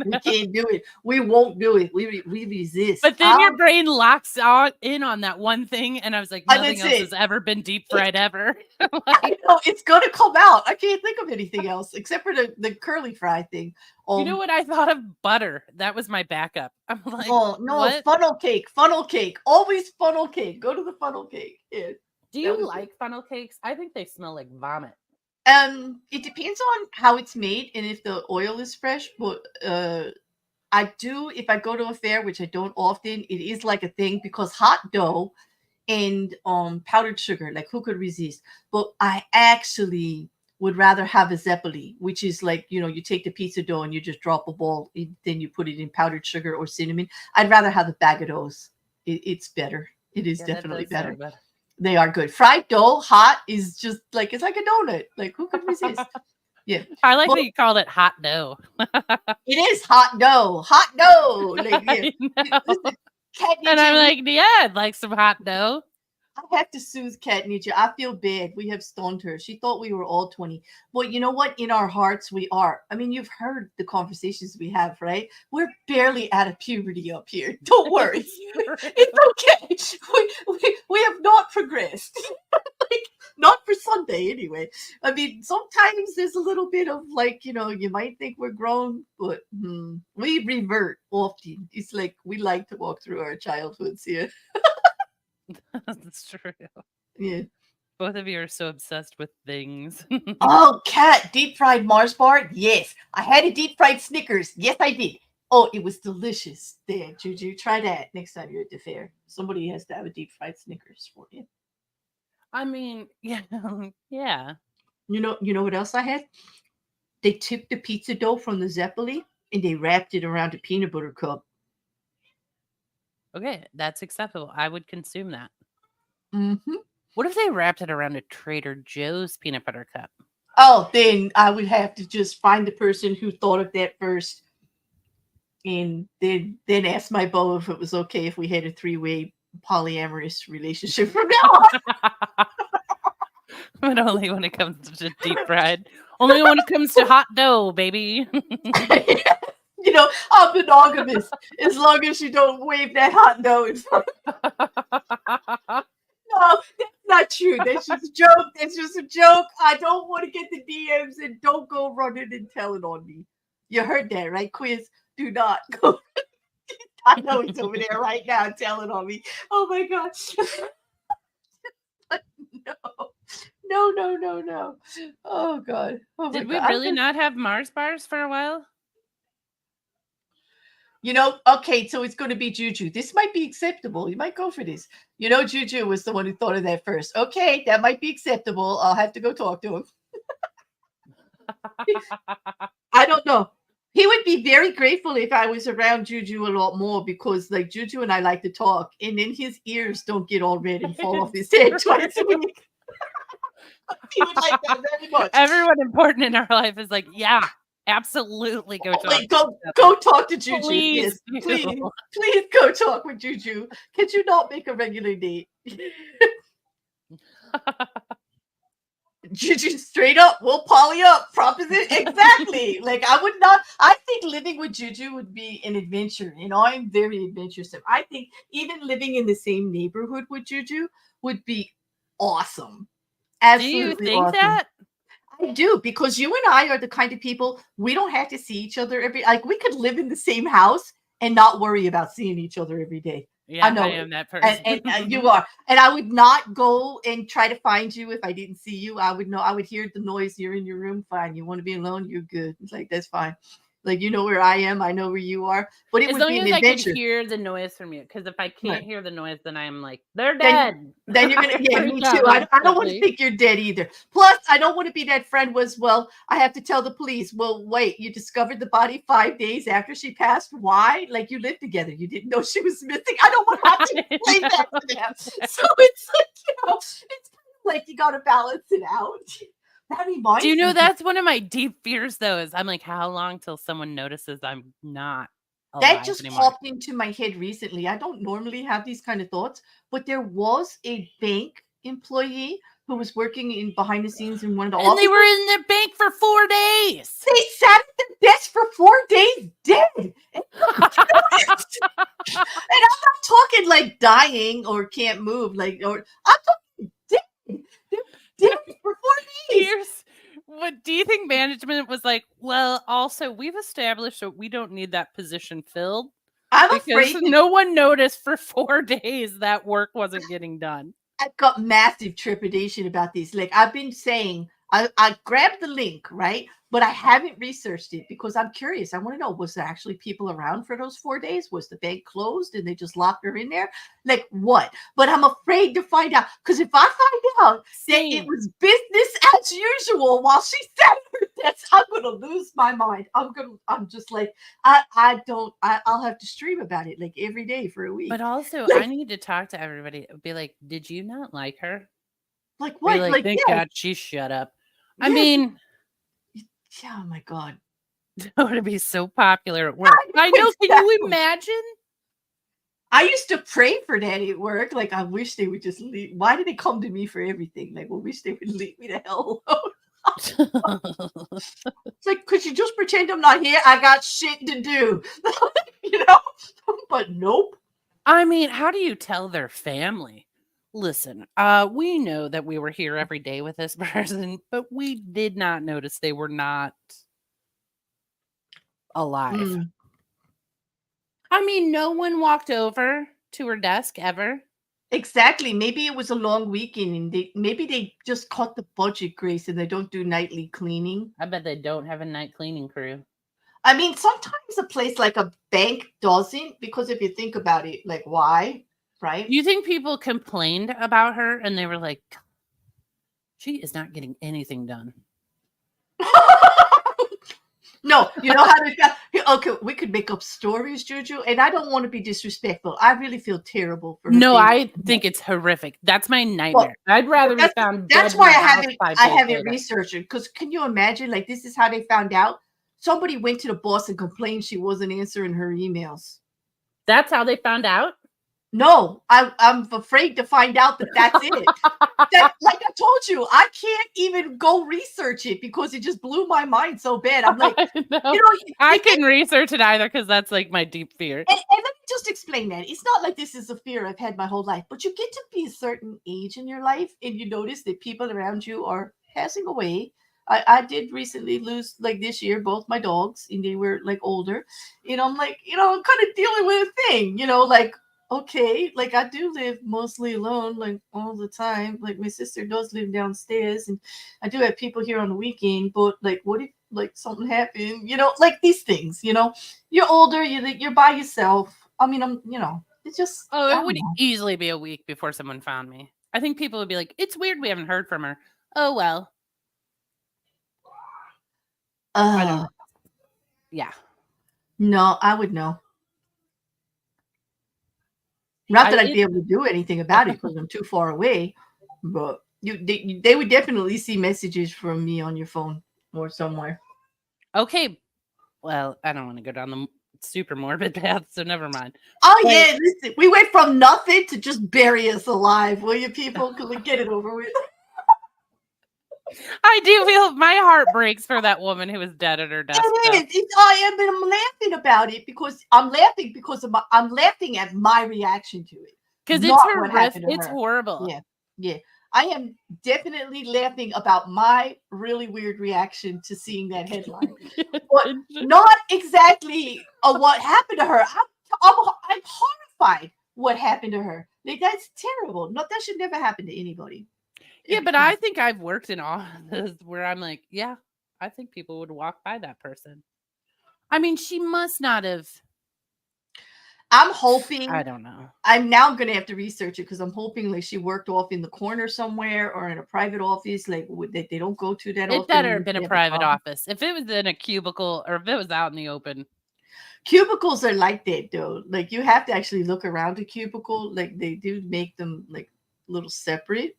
do it. We won't do it. We resist. But then your brain locks in on that one thing, and I was like, nothing else has ever been deep fried ever. I know, it's going to come out. I can't think of anything else except for the curly fry thing. You know what I thought of? Butter. That was my backup. I'm like, oh no, what? Funnel cake. Always funnel cake. Go to the funnel cake. Yeah. Do you like funnel cakes? I think they smell like vomit. It depends on how it's made and if the oil is fresh. But I do, if I go to a fair, which I don't often, it is like a thing because hot dough and powdered sugar, like, who could resist? But I actually would rather have a zeppoli, which is like, you take the pizza dough and you just drop a ball, then you put it in powdered sugar or cinnamon. I'd rather have a bag of those. It's better. It is definitely better. They are good. Fried dough, hot, is just like, it's like a donut. Like, who could resist? Yeah. I like that you called it hot dough. It is hot dough. Hot dough. Like, yeah. And I'm like, yeah, I'd like some hot dough. I have to soothe Kat Nietzsche. I feel bad. We have stoned her. She thought we were all 20. But you know what? In our hearts, we are. I mean, you've heard the conversations we have, right? We're barely out of puberty up here. Don't worry. It's okay. We have not progressed. Like, not for Sunday, anyway. I mean, sometimes there's a little bit of, like, you might think we're grown, but we revert often. It's like we like to walk through our childhoods here. That's true. Yeah. Both of you are so obsessed with things. Oh, Kat, deep fried Mars bar? Yes. I had a deep fried Snickers. Yes, I did. Oh, it was delicious. There, JuJu, try that next time you're at the fair. Somebody has to have a deep fried Snickers for you. I mean, yeah. You know what else I had? They took the pizza dough from the zeppoli and they wrapped it around a peanut butter cup. Okay, that's acceptable. I would consume that. Mm-hmm. What if they wrapped it around a Trader Joe's peanut butter cup? Oh, then I would have to just find the person who thought of that first, and then ask my beau if it was okay if we had a 3-way polyamorous relationship from now on. But only when it comes to deep fried. Only when it comes to hot dough, baby. You know, I'm monogamous as long as you don't wave that hot dough in front. No, that's not true. That's just a joke. That's just a joke. I don't want to get the DMs and don't go running and telling on me. You heard that, right, Quiz? Do not go. I know he's over there right now telling on me. Oh my God. No. Oh God. Oh my Did we God. really not have Mars bars for a while? You know, okay, so it's going to be JuJu. This might be acceptable. You might go for this. You know, JuJu was the one who thought of that first. Okay, that might be acceptable. I'll have to go talk to him. I don't know. He would be very grateful if I was around JuJu a lot more because, like, JuJu and I like to talk, and then his ears don't get all red and fall off his head twice a week. He would like that very much. Everyone important in our life is like, yeah, absolutely go talk. Like, go talk to JuJu. Please Yes, do. please go talk with JuJu. Can you not make a regular date? JuJu, straight up, we'll poly up. Proposition, exactly. Like, I would not. I think living with JuJu would be an adventure. You know, I'm very adventuresome. I think even living in the same neighborhood with JuJu would be awesome. Absolutely Do you think awesome. that? I do, because you and I are the kind of people, we don't have to see each other like, we could live in the same house and not worry about seeing each other every day. Yeah, I know. I am that person. And you are. And I would not go and try to find you if I didn't see you. I would know. I would hear the noise. You're in your room. Fine. You want to be alone? You're good. It's like, that's fine. Like, you know where I am. I know where you are. But it as would long be as an I adventure. can hear the noise from you, because if I can't Right. hear the noise, then I'm like, they're dead. Then you're gonna, yeah, me too. I don't want to think you're dead either. Plus, I don't want to be that friend was, well, I have to tell the police. Well, wait, you discovered the body 5 days after she passed. Why? Like, you lived together. You didn't know she was missing. I don't want to have to explain that to them. So it's like, you know, it's kind of like you got to balance it out. That reminds Do you know me. that's one of my deep fears, though, is I'm like, how long till someone notices I'm not That just anymore? popped into my head recently. I don't normally have these kind of thoughts, but there was a bank employee who was working in behind the scenes in one of the offices. And they were in the bank for 4 days. They sat at the desk for 4 days dead. And I'm not talking like dying or can't move, like, or I'm talking dead. They're dead for 4 days. What do you think management was like? Well, also, we've established that we don't need that position filled. I'm because afraid no one noticed for 4 days that work wasn't getting done. I've got massive trepidation about this. Like, I've been saying, I grabbed the link, right? But I haven't researched it because I'm curious. I want to know, was there actually people around for those 4 days? Was the bank closed and they just locked her in there? Like, what? But I'm afraid to find out, because if I find out that it was business as usual while she sat at her desk, I'm gonna lose my mind. I'm just like, I'll have to stream about it like every day for a week. But also, like, I need to talk to everybody. Be like, did you not like her? Like, what? Like, thank God she shut up. I Yes. mean, oh my God. That would be so popular at work. I know. Can you imagine? I used to pray for that at work. Like, I wish they would just leave. Why did they come to me for everything? Like, I wish they would leave me the hell alone. It's like, could you just pretend I'm not here? I got shit to do. You know? But nope. I mean, how do you tell their family? Listen, we know that we were here every day with this person, but we did not notice they were not alive. I mean, no one walked over to her desk ever. Exactly. Maybe it was a long weekend and maybe they just cut the budget, Grace, and they don't do nightly cleaning. I bet they don't have a night cleaning crew. I mean, sometimes a place like a bank doesn't, because if you think about it, like, why? Right? You think people complained about her and they were like, she is not getting anything done? No, you know how they got. Okay, we could make up stories, JuJu, and I don't want to be disrespectful. I really feel terrible for her. No, I think it's horrific. That's my nightmare. Well, I'd rather be found. That's why I haven't researched it. Because can you imagine? Like, this is how they found out. Somebody went to the boss and complained she wasn't answering her emails. That's how they found out? No, I'm afraid to find out that that's it. That, like I told you, I can't even go research it because it just blew my mind so bad. I'm like, I know. you know, I you get, couldn't research it either because that's like my deep fear. and let me just explain that. It's not like this is a fear I've had my whole life, but you get to be a certain age in your life and you notice that people around you are passing away. I did recently lose, like this year, both my dogs, and they were like older. I'm like, I'm kind of dealing with a thing, like, okay, like I do live mostly alone, like all the time. Like my sister does live downstairs, and I do have people here on the weekend, but like, what if like something happened, like these things, you're older, you're by yourself. I mean, it's just, Oh, I it don't would know. easily be a week before someone found me. I think people would be like, "It's weird we haven't heard from her." Oh well. I don't. Uh, Yeah. no, I would know. Not I that I'd it, be able to do anything about it because I'm too far away, but they would definitely see messages from me on your phone or somewhere. okay. Well, I don't want to go down the super morbid path, so never mind. Oh But yeah, listen, we went from nothing to just bury us alive. Will you, people? Can we get it over with? I do feel my heart breaks for that woman who was dead at her deathbed. It is. I am, but I'm laughing about it because I'm laughing at my reaction to it, Because it's not what horrific. happened to It's her. horrible. Yeah, yeah. I am definitely laughing about my really weird reaction to seeing that headline, but not exactly what happened to her. I'm horrified. What happened to her? Like, that's terrible. No, that should never happen to anybody. Yeah, but I think I've worked in all of this where I'm like, yeah, I think people would walk by that person. I mean, she must not have. I'm I hoping. don't know. I'm now going to have to research it because I'm hoping like she worked off in the corner somewhere or in a private office, like that they don't go to that It often better have unless been they a have a private problem. office. If it was in a cubicle or if it was out in the open. Cubicles are like that though. Like you have to actually look around a cubicle. Like they do make them like little separate.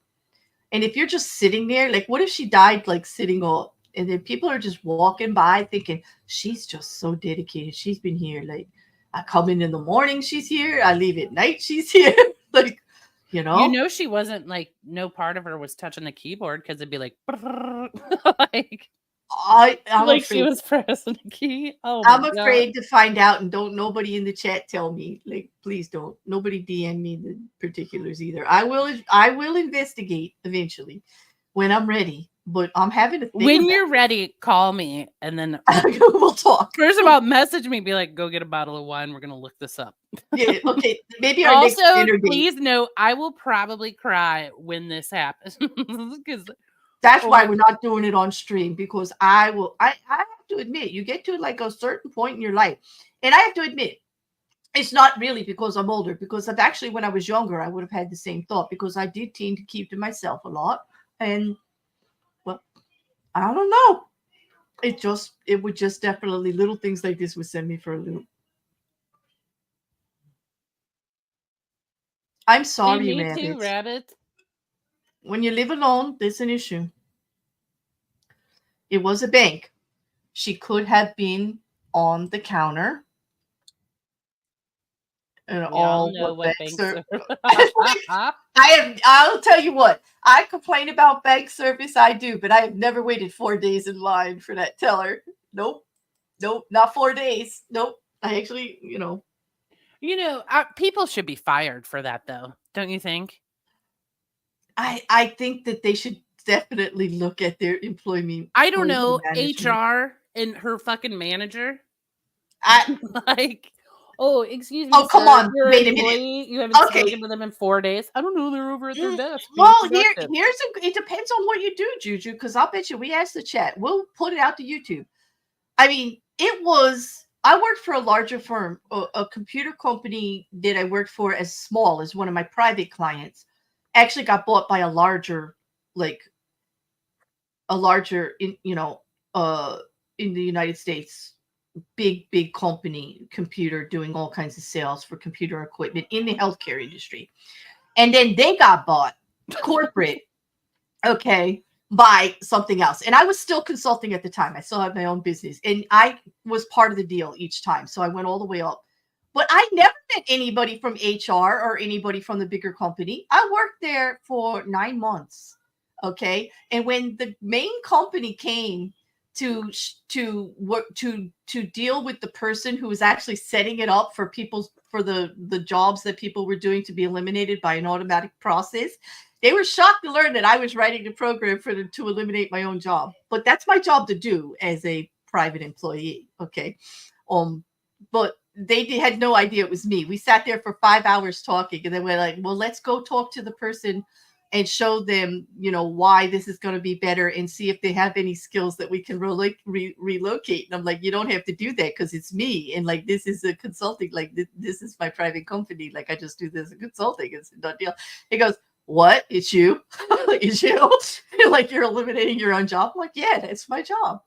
And if you're just sitting there, like what if she died like sitting up and then people are just walking by thinking she's just so dedicated. She's been here. Like I come in the morning, she's here. I leave at night, she's here. Like, you You know, know, she wasn't like, no part of her was touching the keyboard because it'd be like, like, I'm like she afraid. was pressing a key. Oh my I'm God. afraid to find out, and don't nobody in the chat tell me. Like, please don't. Nobody DM me the particulars either. I will investigate eventually when I'm ready. But I'm having to think When about you're ready, call me. And then it. We'll talk. first of all, message me, be like, go get a bottle of wine. We're going to look this up. Yeah, okay. Maybe our next Also, dinner date. please note, I will probably cry when this happens. Because, That's oh why my, we're not doing it on stream because I have to admit, you get to like a certain point in your life. And I have to admit, it's not really because I'm older, because I've actually, when I was younger, I would have had the same thought because I did tend to keep to myself a lot. And well, I don't know. It would just definitely little things like this would send me for a loop. I'm hey, sorry, me too, rabbits. rabbit. When you live alone, there's an issue. It was a bank. She could have been on the counter and We all all know what what banks banks are. are. I'll tell you what, I complain about bank service, I do, but I have never waited 4 days in line for that teller. Nope. Nope, not 4 days. Nope. I actually, You know, people should be fired for that, though. Don't you think? I think that they should definitely look at their employee I don't know, management. HR and her fucking manager. I Like, oh, excuse me, oh, come sir, on, you're an wait a minute. employee. You haven't Okay. spoken to them in 4 days. I don't know. They're over at their Mm, desk being well, productive. it depends on what you do, Juju, because I'll bet you we asked the chat. We'll put it out to YouTube. I mean, I worked for a larger firm, a computer company that I worked for as small as one of my private clients actually got bought by like a larger in the United States, big company, computer, doing all kinds of sales for computer equipment in the healthcare industry. And then they got bought corporate, okay, by something else. And I was still consulting at the time. I still had my own business and I was part of the deal each time. So I went all the way up. But I never met anybody from HR or anybody from the bigger company. I worked there for 9 months. Okay. And when the main company came to work to deal with the person who was actually setting it up for people's for the jobs that people were doing to be eliminated by an automatic process, they were shocked to learn that I was writing the program to eliminate my own job. But that's my job to do as a private employee. Okay. Um, but had no idea it was me. We sat there for 5 hours talking, and then we're like, well, let's go talk to the person and show them, why this is going to be better, and see if they have any skills that we can relocate. And I'm like, you don't have to do that because it's me. And like, this is a consulting, like this is my private company. Like, I just do this as consulting. It's a done deal. He goes, what? It's you? It's you? Like, you're eliminating your own job? I'm like, yeah, that's my job.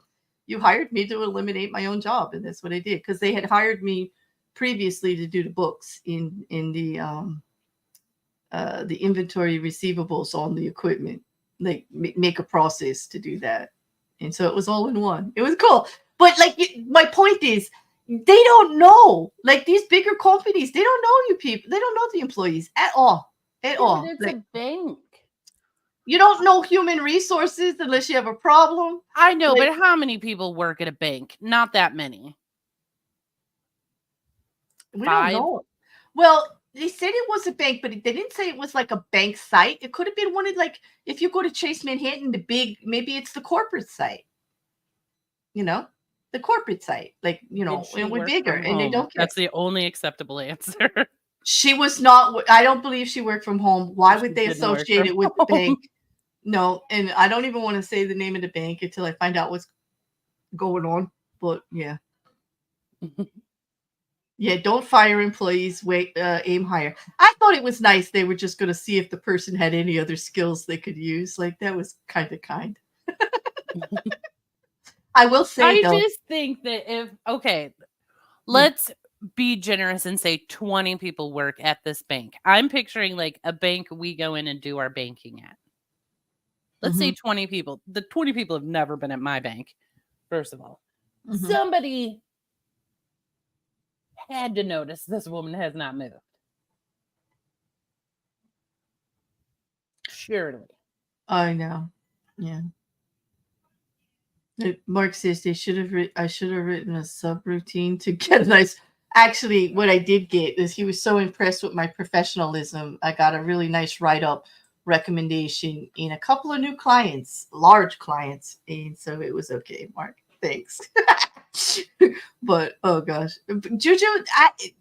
You hired me to eliminate my own job, and that's what I did, because they had hired me previously to do the books in the inventory receivables on the equipment, like make a process to do that. And so it was all in one. It was cool. But like, my point is, they don't know, like, these bigger companies, they don't know you people. They don't know the employees at all. At all. But it's like, a bank. You don't know human resources unless you have a problem. I know, but how many people work at a bank? Not that many. We 5? don't know. Well, they said it was a bank, but they didn't say it was like a bank site. It could have been one of, like, if you go to Chase Manhattan, maybe it's the corporate site. The corporate site, like, and we're bigger, and they don't care. That's the only acceptable answer. She was not. I don't believe she worked from home. Why would they associate it with the bank? No, and I don't even want to say the name of the bank until I find out what's going on. But yeah. Yeah, don't fire employees. Aim higher. I thought it was nice. They were just going to see if the person had any other skills they could use. Like, that was kind of kind. I will say, though, just think that let's be generous and say 20 people work at this bank. I'm picturing like a bank we go in and do our banking at. Let's say 20 people. The 20 people have never been at my bank, first of all. Somebody had to notice this woman has not moved. Surely. I know. Yeah. Mark says I should have written a subroutine to get a nice. Actually, what I did get is he was so impressed with my professionalism. I got a really nice write-up recommendation in a couple of new clients, large clients, and so it was okay. Mark, thanks. But oh gosh, JuJu,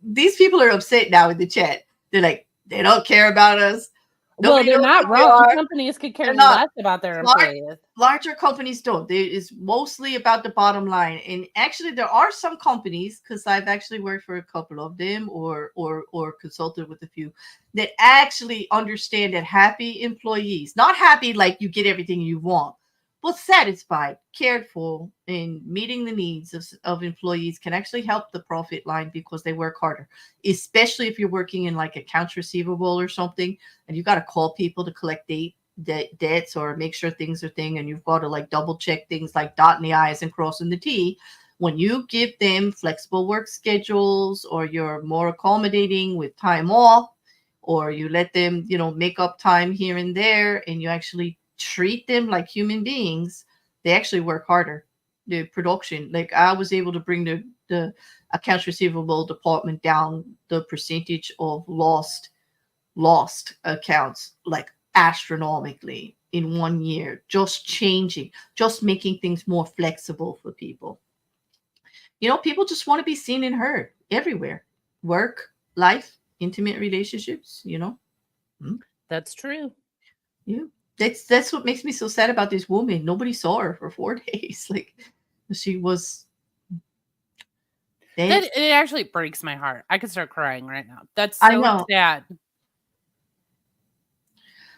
these people are upset now in the chat. They're like, they don't care about us. Well, they're not wrong. Companies could care less about their employees. Larger companies don't. It's mostly about the bottom line. And actually, there are some companies, because I've actually worked for a couple of them, or consulted with a few, that actually understand that happy employees, not happy like you get everything you want, but satisfied, cared for, and meeting the needs of employees can actually help the profit line because they work harder, especially if you're working in like accounts receivable or something, and you got to call people to collect debts or make sure things are and you've got to like double check things like dotting the I's and crossing the T. When you give them flexible work schedules, or you're more accommodating with time off, or you let them, make up time here and there, and you actually treat them like human beings, they actually work harder. The production, like, I was able to bring the accounts receivable department down the percentage of lost accounts like astronomically in 1 year, just making things more flexible for people. People just want to be seen and heard everywhere. Work, life, intimate relationships, That's true. Yeah. That's what makes me so sad about this woman. Nobody saw her for 4 days. Like, she was. It actually breaks my heart. I could start crying right now. That's so sad.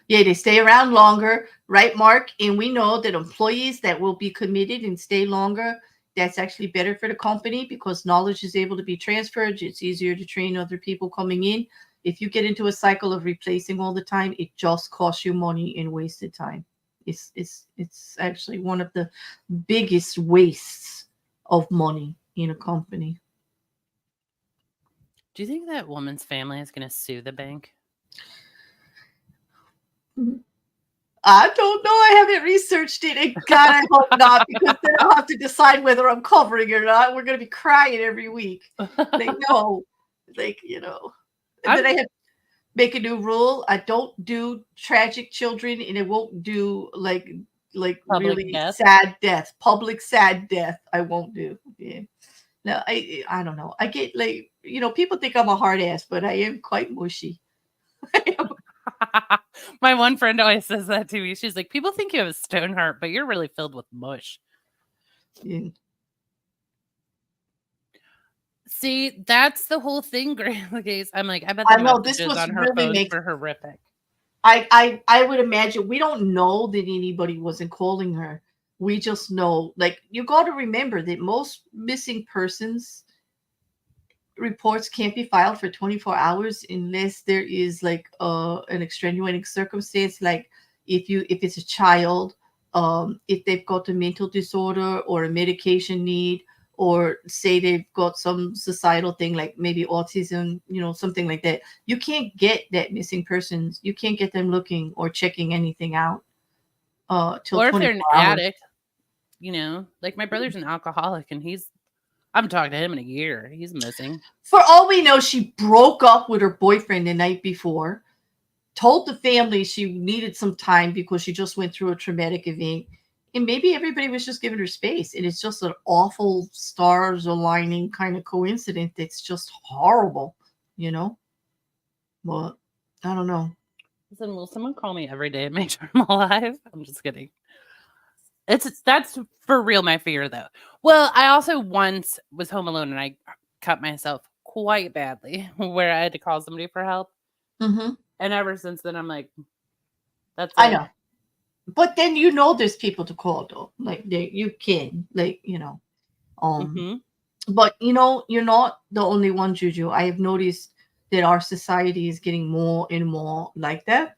Yeah, they stay around longer, right, Mark? And we know that employees that will be committed and stay longer, that's actually better for the company because knowledge is able to be transferred. It's easier to train other people coming in. If you get into a cycle of replacing all the time, it just costs you money and wasted time. It's actually one of the biggest wastes of money in a company. Do you think that woman's family is going to sue the bank? I don't know. I haven't researched it. And God, I hope not, because then I'll have to decide whether I'm covering it or not. We're going to be crying every week. Like, no. Like, you know. And then I have to make a new rule. I don't do tragic children, and I won't do like Public really death? sad death. Public sad death, I won't do. Yeah. No, I don't know. I get like, you know, people think I'm a hard ass, but I am quite mushy. I am. My one friend always says that to me. She's like, people think you have a stone heart, but you're really filled with mush. Yeah. See, that's the whole thing, Grace. I'm like, I bet I the know this messages was on her really phone makes. were horrific. I would imagine we don't know that anybody wasn't calling her. We just know, like, you got to remember that most missing persons reports can't be filed for 24 hours unless there is like an extenuating circumstance, like if it's a child, if they've got a mental disorder or a medication need, or say they've got some societal thing like maybe autism, you know, something like that. You can't get that missing persons, you can't get them looking or checking anything out till Or if they're an 24 hours. addict, you know, like my brother's an alcoholic and I haven't talked to him in a year. He's missing. For all we know, she broke up with her boyfriend the night before, told the family she needed some time because she just went through a traumatic event. And maybe everybody was just giving her space. And it's just an awful stars aligning kind of coincidence that's just horrible, you know? But I don't know. Listen, will someone call me every day and make sure I'm alive? I'm just kidding. That's for real my fear though. Well, I also once was home alone and I cut myself quite badly where I had to call somebody for help. Mm-hmm. And ever since then I'm like, that's it. I know. But then you know there's people to call though. Like you can, like, you know. But you know, you're not the only one, Juju. I have noticed that our society is getting more and more like that.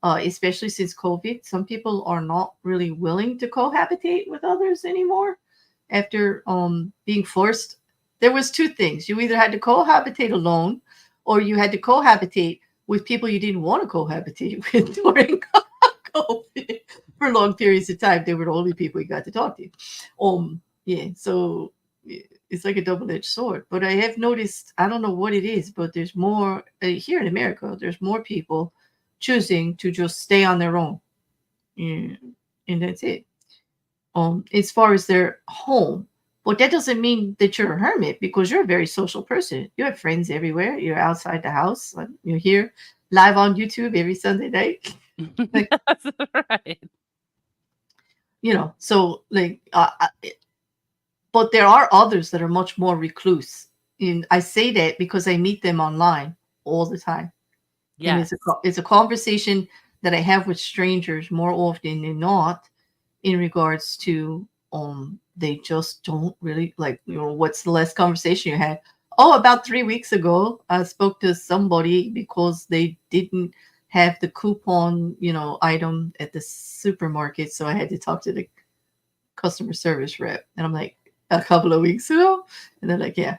Especially since COVID, some people are not really willing to cohabitate with others anymore. After being forced, there was two things: you either had to cohabitate alone, or you had to cohabitate with people you didn't want to cohabitate with during COVID for long periods of time. They were the only people you got to talk to. Yeah, so it's like a double-edged sword. But I have noticed, I don't know what it is, but there's more here in America. There's more people choosing to just stay on their own, and that's it. As far as their home, but that doesn't mean that you're a hermit, because you're a very social person. You have friends everywhere. You're outside the house. You're here live on YouTube every Sunday night. Like, that's right. you know, so like, but there are others that are much more recluse. And I say that because I meet them online all the time. Yes. And it's a conversation that I have with strangers more often than not, in regards to they just don't really, like, you know, what's the last conversation you had? Oh, about 3 weeks ago, I spoke to somebody because they didn't have the coupon, you know, item at the supermarket, so I had to talk to the customer service rep. And I'm like, a couple of weeks ago, and they're like, yeah.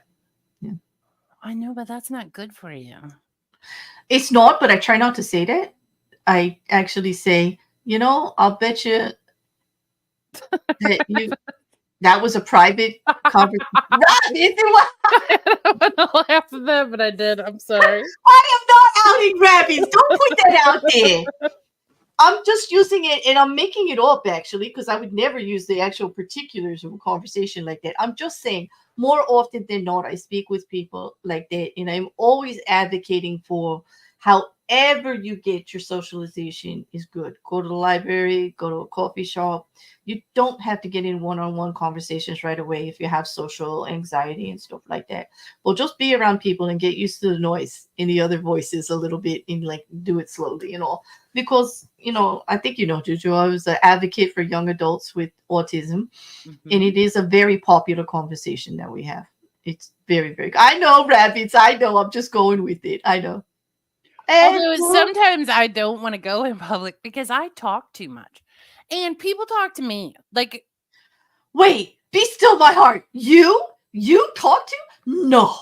I know, but that's not good for you. It's not, but I try not to say that. I actually say, you know, I'll bet you that was a private conversation. I don't want to laugh at that, but I did. I'm sorry. I am not outing rabbits. Don't put that out there. I'm just using it, and I'm making it up actually, because I would never use the actual particulars of a conversation like that. I'm just saying, more often than not, I speak with people like that, and I'm always advocating for however you get your socialization is good. Go to the library, go to a coffee shop. You don't have to get in one-on-one conversations right away if you have social anxiety and stuff like that. Well, just be around people and get used to the noise in the other voices a little bit, and like do it slowly, you know. Because, you know, I think, you know, JuJu, I was an advocate for young adults with autism, and it is a very popular conversation that we have. It's very, very good. I know, rabbits. I know. I'm just going with it. I know. Although sometimes I don't want to go in public because I talk too much. And people talk to me. Like, wait, be still my heart. You talk to? No.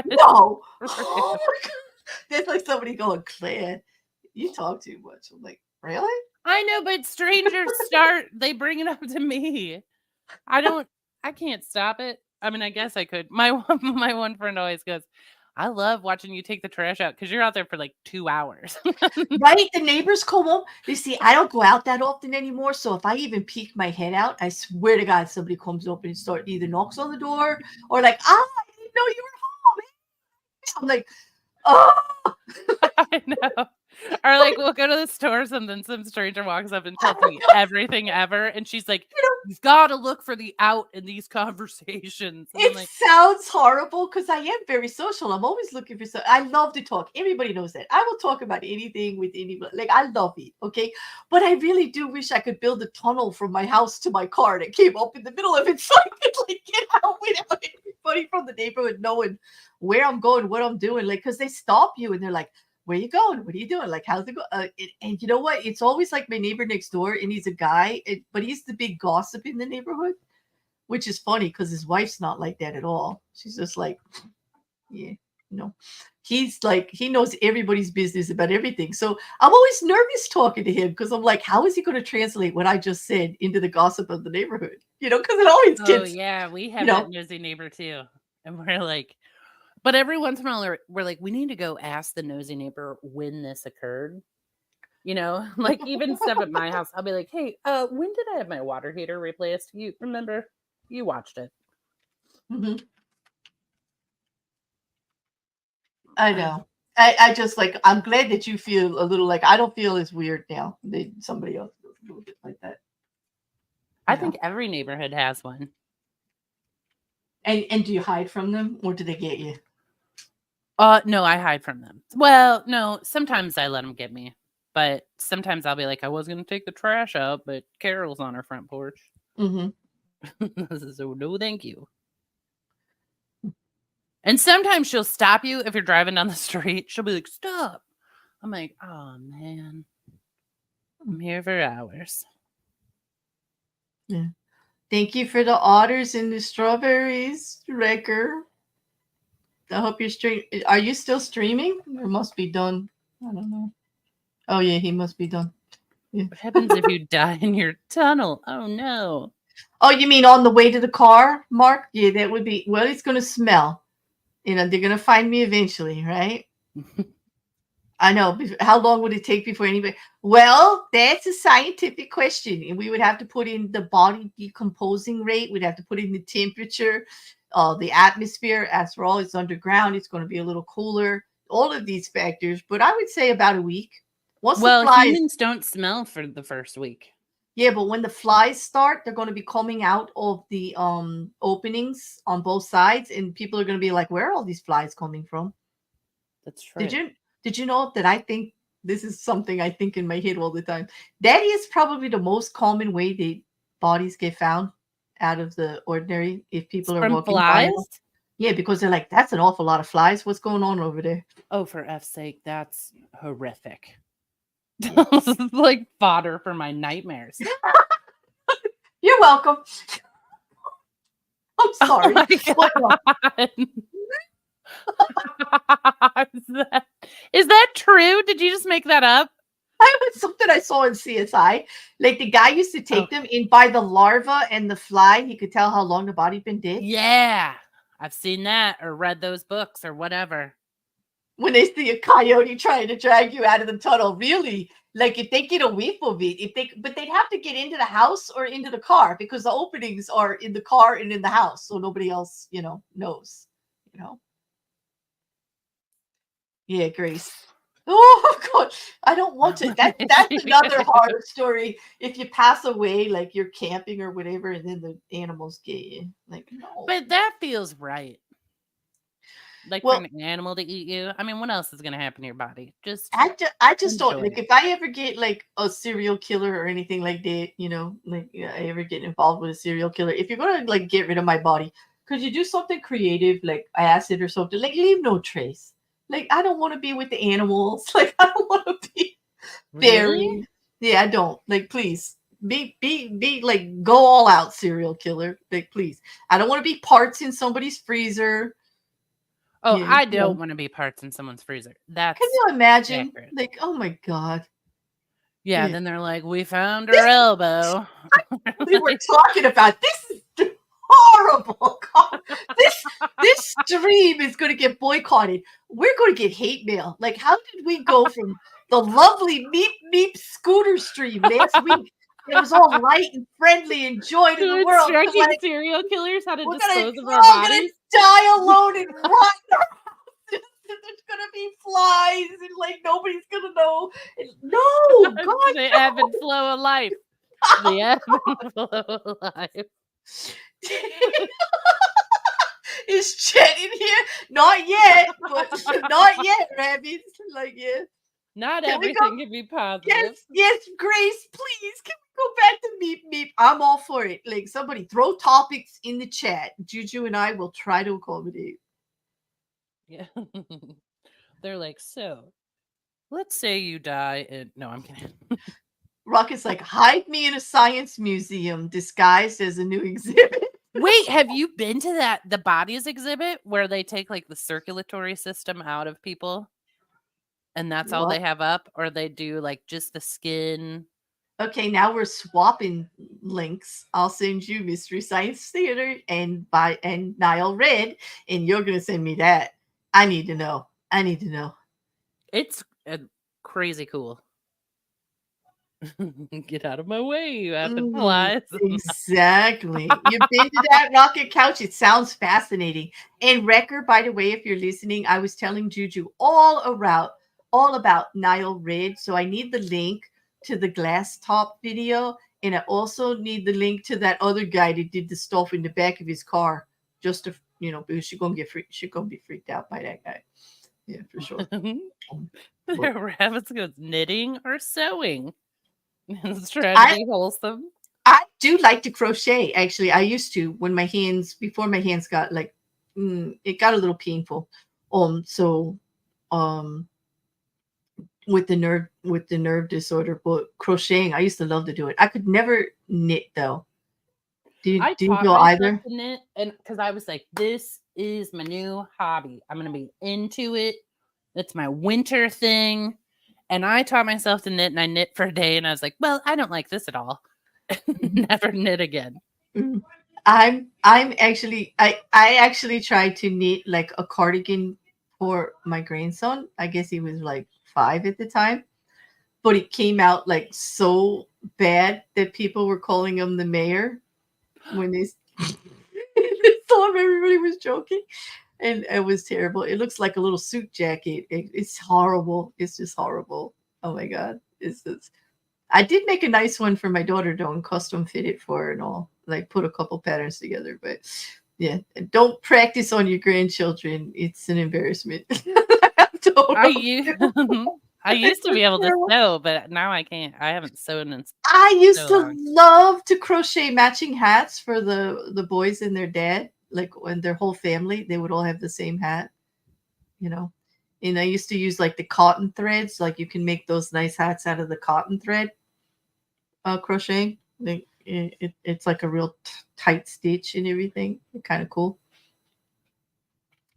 No. Oh my God. There's like somebody going, Claire, you talk too much. I'm like, really? I know, but strangers they bring it up to me. I can't stop it. I mean, I guess I could. My one friend always goes, I love watching you take the trash out because you're out there for like 2 hours. Right? The neighbors come home. You see, I don't go out that often anymore. So if I even peek my head out, I swear to God, somebody comes up and either knocks on the door or like, I didn't know you were home. I'm like, oh, I know. Or like we'll go to the store or something, some stranger walks up and tells me everything ever. And she's like, you know, you've got to look for the out in these conversations. And I'm it like, sounds horrible because I am very social. I'm always looking for I love to talk. Everybody knows that. I will talk about anything with anybody. Like I love it. Okay. But I really do wish I could build a tunnel from my house to my car that came up in the middle of it so I could like get out without anybody from the neighborhood knowing where I'm going, what I'm doing. Like, because they stop you and they're like, where you going? What are you doing? Like, how's it go? And you know what? It's always like my neighbor next door, and he's a guy, but he's the big gossip in the neighborhood, which is funny because his wife's not like that at all. She's just like, yeah, no. He's like, he knows everybody's business about everything. So I'm always nervous talking to him because I'm like, how is he going to translate what I just said into the gossip of the neighborhood? You know, because it always oh gets, yeah, we you have know, that nosy neighbor too. And we're like, but every once in a while we're like, we need to go ask the nosy neighbor when this occurred. You know, like even stuff at my house, I'll be like, hey, when did I have my water heater replaced? You remember? You watched it. mhm. I I know. I just like, I'm glad that you feel a little like, I don't feel as weird now that somebody else feels a little bit like that, I you know. think every neighborhood has one. And do you hide from them or do they get you? No, I hide from them. Well, no, sometimes I let them get me, but sometimes I'll be like, I was gonna take the trash out, but Carol's on her front porch, Mm-hmm. so no, thank you. And sometimes she'll stop you if you're driving down the street. She'll be like, "Stop!" I'm like, "Oh man, I'm here for hours." Yeah. Thank you for the otters and the strawberries, Wrecker. I hope you're stream. Are you still streaming? Or must be done. I don't know. Oh yeah, he must be done. Yeah. What happens if you die in your tunnel? Oh no. Oh, you mean on the way to the car, Mark? Yeah, that would be. Well, it's gonna smell. You know, they're gonna find me eventually, right? I know. How long would it take before anybody? Well, that's a scientific question, and we would have to put in the body decomposing rate. We'd have to put in the temperature, the atmosphere. After all, it's underground. It's going to be a little cooler. All of these factors, but I would say about a week. Once the Well, flies, humans don't smell for the first week. yeah, but when the flies start, they're going to be coming out of the openings on both sides, and people are going to be like, "Where are all these flies coming from?" That's Did true. you did you know that I think this is something I think in my head all the time? That is probably the most common way that bodies get found out of the ordinary if It's people are from walking by. flies? Yeah, because they're like, that's an awful lot of flies. What's going on over there? Oh, for F's sake, that's horrific. Yeah. This is like fodder for my nightmares. You're welcome. I'm Oh sorry. my What else? god. Is that true? Did you just make that up? It was something I saw in CSI. Like the guy used to take them Okay. in by the larva and the fly. He could tell how long the body been dead. Yeah. I've seen that or read those books or whatever. When they see a coyote trying to drag you out of the tunnel, really, like if they get a whiff of it, but they'd have to get into the house or into the car because the openings are in the car and in the house, so nobody else, knows, you know. Yeah, Grace. Oh God, I don't want to. That's another horror story. If you pass away, like you're camping or whatever, and then the animals get you, like no. But that feels right. Like for Well, an animal to eat you. I mean, what else is going to happen to your body? Just I just don't enjoy like it. if I ever get like a serial killer or anything like that, like I ever get involved with a serial killer. If you're gonna like get rid of my body, could you do something creative like acid or something? Like leave no trace. Like I don't want to be with the animals. Like I don't want to be Really? buried. Yeah, I don't. Like please. Be like go all out serial killer. Like please. I don't want to be parts in somebody's freezer. Oh, Yeah. I No. don't want to be parts in someone's freezer. Can That's you imagine? accurate. Like, oh my God. Yeah, Yeah. then they're like, we found her This elbow. we were talking about this is horrible. God, this stream is going to get boycotted. We're going to get hate mail. Like, how did we go from the lovely Meep Scooter stream last week? It was all light and friendly and joy to the To world. To instructing like, serial killers how to we're gonna dispose of we're our all gonna bodies. die alone and rot in our houses. There's gonna be flies and like nobody's gonna know. No, God, The no. ebb and flow of life. The ebb and flow of life. Is Chet in here? Not yet, but not yet, Rabbit. Like, yeah. Not Can we go? everything can be positive. Yes, Grace, please. Can we go back to Meep? I'm all for it. Like, somebody throw topics in the chat. Juju and I will try to accommodate. Yeah. They're like, so let's say you die in. No, I'm kidding. Rocket's like, hide me in a science museum disguised as a new exhibit. Wait, have you been to the bodies exhibit where they take like the circulatory system out of people and that's all they What? have up, or they do like just the skin? Okay, now we're swapping links. I'll send you Mystery Science Theater and Nile Red, and you're gonna send me that. I need to know. It's crazy cool. Get out of my way, you effing flies. Exactly. You've been to that rocket couch. It sounds fascinating. And Wrecker, by the way, if you're listening, I was telling Juju all about Nile Red. So I need the link to the glass top video. And I also need the link to that other guy that did the stuff in the back of his car. Just to, because she's gonna be freaked out by that guy. Yeah, for sure. Rabbits goes knitting or sewing. It's trying to be wholesome. I do like to crochet. Actually, I used to before my hands got like, it got a little painful. So, with the nerve disorder, but crocheting, I used to love to do it. I could never knit though. I Do you taught go myself either? to knit, and because I was like, this is my new hobby. I'm gonna be into it. It's my winter thing. And I taught myself to knit, and I knit for a day, and I was like, well, I don't like this at all. Never knit again. I'm actually I actually tried to knit like a cardigan for my grandson. I guess he was like 5 at the time, but it came out like so bad that people were calling him the mayor when they thought everybody was joking, and it was terrible. It looks like a little suit jacket. It's horrible. It's just horrible. Oh my God, it's just. I did make a nice one for my daughter though, and custom fit it for her and all. Like put a couple patterns together, but yeah, don't practice on your grandchildren. It's an embarrassment. I used to be able to sew, but now I can't. I haven't sewn in I used so to long. love to crochet matching hats for the boys and their dad. Like when their whole family, they would all have the same hat, you know. And I used to use like the cotton threads. Like you can make those nice hats out of the cotton thread. Crocheting. It's like a real tight stitch and everything. Kind of cool.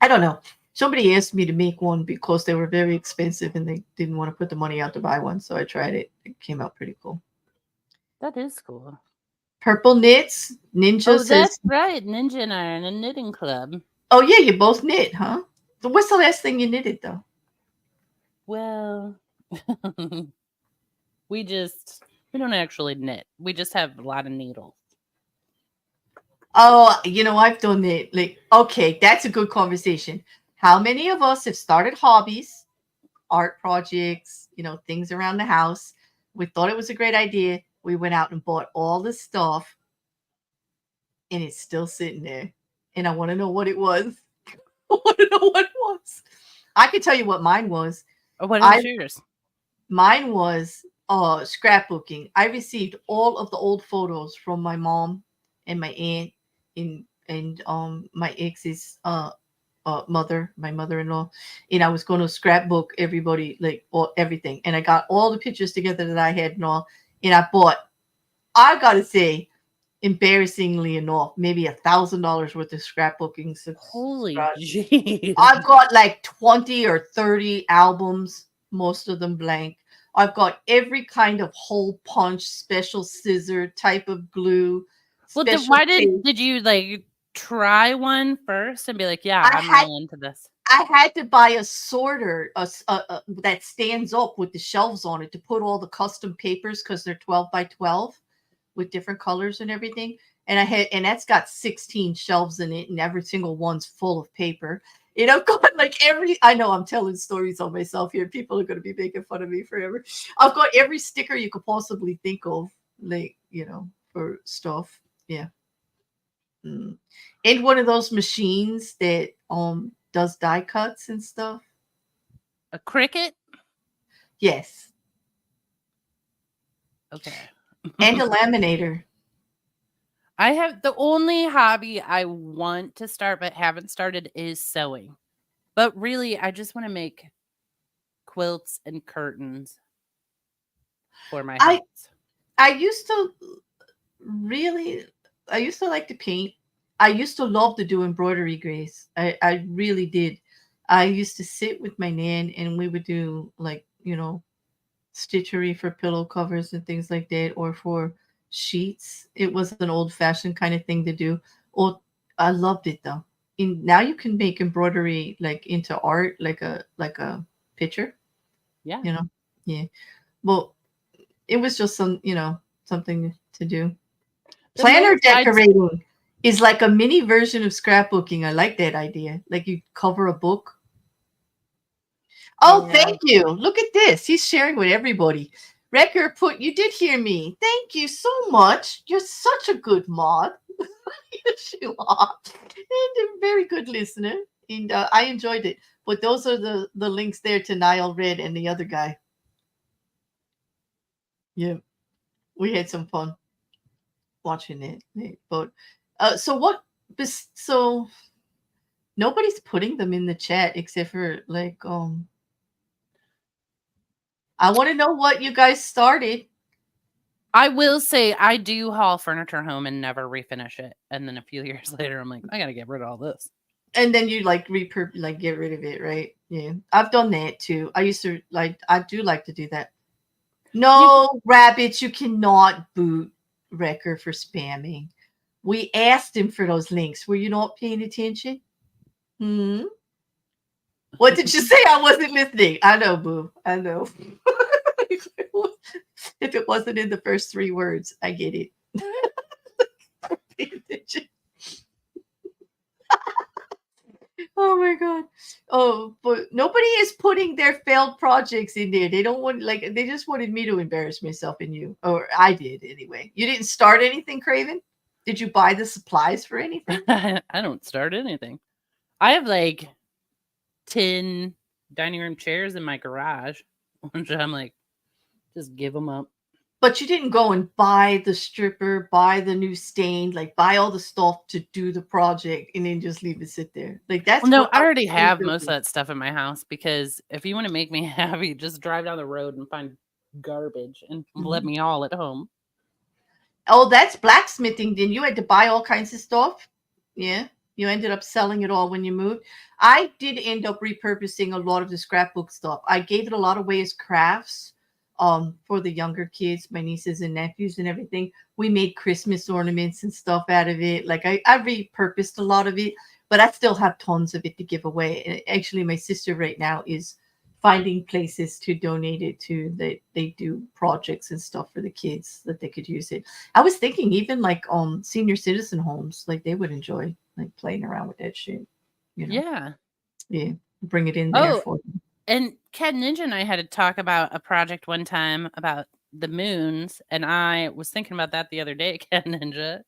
I don't know. Somebody asked me to make one because they were very expensive and they didn't want to put the money out to buy one. So I tried it. It came out pretty cool. That is cool. Purple knits. Ninja Oh, says. that's right. Ninja and I are in a knitting club. Oh yeah, you both knit, huh? So what's the last thing you knitted though? Well, we don't actually knit. We just have a lot of needles. Oh, I've done it. Like, okay, that's a good conversation. How many of us have started hobbies, art projects, things around the house? We thought it was a great idea. We went out and bought all the stuff, and it's still sitting there. And I want to know what it was. I want to know what it was. I can tell you what mine was. Oh, what was yours? Mine was scrapbooking. I received all of the old photos from my mom and my aunt and my ex's mother, my mother-in-law, and I was going to scrapbook everybody, like everything. And I got all the pictures together that I had and all, and I gotta say, embarrassingly enough, maybe $1,000 worth of scrapbooking. Holy jeez. I've got like 20 or 30 albums, most of them blank. I've got every kind of hole punch, special scissor type of glue, Well, then special why tape. did you like try one first and be like, yeah, I I'm had real into this? I had to buy a sorter that stands up with the shelves on it to put all the custom papers because they're 12 by 12 with different colors and everything. And that's got 16 shelves in it, and every single one's full of paper. I've got like I know I'm telling stories on myself here. People are going to be making fun of me forever. I've got every sticker you could possibly think of, like, for stuff. Yeah. Mm. And one of those machines that does die cuts and stuff. A Cricut? Yes. Okay. And a laminator. I have the only hobby I want to start but haven't started is sewing. But really, I just want to make quilts and curtains for my I house. I used to really I used to like to paint. I used to love to do embroidery, Grace. I really did. I used to sit with my nan and we would do, like, stitchery for pillow covers and things like that, or for sheets. It was an old fashioned kind of thing to do. Oh, I loved it though. Now you can make embroidery like into art, like a picture, Yeah. you know. Yeah. Well, it was just something to do. The Planner most I'd decorating is like a mini version of scrapbooking. I like that idea. Like you cover a book. Oh, yeah. thank you. Look at this. He's sharing with everybody. Wrecker you did hear me. Thank you so much. You're such a good mod. Yes, you are. And a very good listener. And I enjoyed it. But those are the links there to Niall Red and the other guy. Yeah, we had some fun watching it. But so what? So nobody's putting them in the chat except for like I want to know what you guys started. I will say I do haul furniture home and never refinish it. And then a few years later, I'm like, I got to get rid of all this. And then you like like get rid of it, right? Yeah. I've done that too. I do like to do that. No, rabbits, you cannot boot Wrecker for spamming. We asked him for those links. Were you not paying attention? Hmm. What did you say? I wasn't listening. I know, boo. I know. If it wasn't in the first 3 words, I get it. Pay attention. Oh my god. Oh, but nobody is putting their failed projects in there. They don't want, like, they just wanted me to embarrass myself and you. Or I did anyway. You didn't start anything, Craven? Did you buy the supplies for anything? I don't start anything. I have like 10 dining room chairs in my garage, which I'm like, just give them up. But you didn't go and buy the stripper, buy the new stain, like buy all the stuff to do the project and then just leave it sit there. Like that's Well, no, what I I'm already supposed have to most of do. that stuff in my house because if you want to make me happy, just drive down the road and find garbage and let me haul it home. Oh, that's blacksmithing. Then you had to buy all kinds of stuff. Yeah. You ended up selling it all when you moved. I did end up repurposing a lot of the scrapbook stuff. I gave it a lot of way as crafts for the younger kids, my nieces and nephews and everything. We made Christmas ornaments and stuff out of it. Like I repurposed a lot of it, but I still have tons of it to give away. And actually my sister right now is finding places to donate it to. They do projects and stuff for the kids that they could use it. I was thinking even like senior citizen homes, like they would enjoy like playing around with that shit. Yeah. Yeah, bring it in there Oh, for them. and Cat Ninja and I had to talk about a project one time about the moons, and I was thinking about that the other day, Cat Ninja.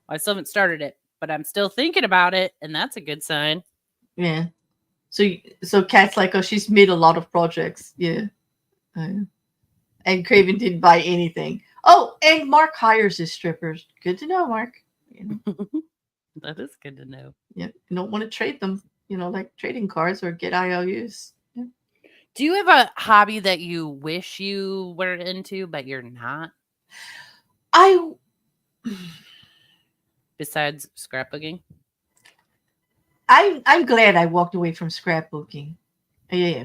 I still haven't started it, but I'm still thinking about it, and that's a good sign. Yeah. So Kat's like, oh, she's made a lot of projects. Yeah. And Craven didn't buy anything. Oh, and Mark hires his strippers. Good to know, Mark. That is good to know. Yeah, you don't want to trade them, like trading cards or get IOUs. Yeah. Do you have a hobby that you wish you were into, but you're not? I besides scrapbooking? I'm glad I walked away from scrapbooking. Yeah,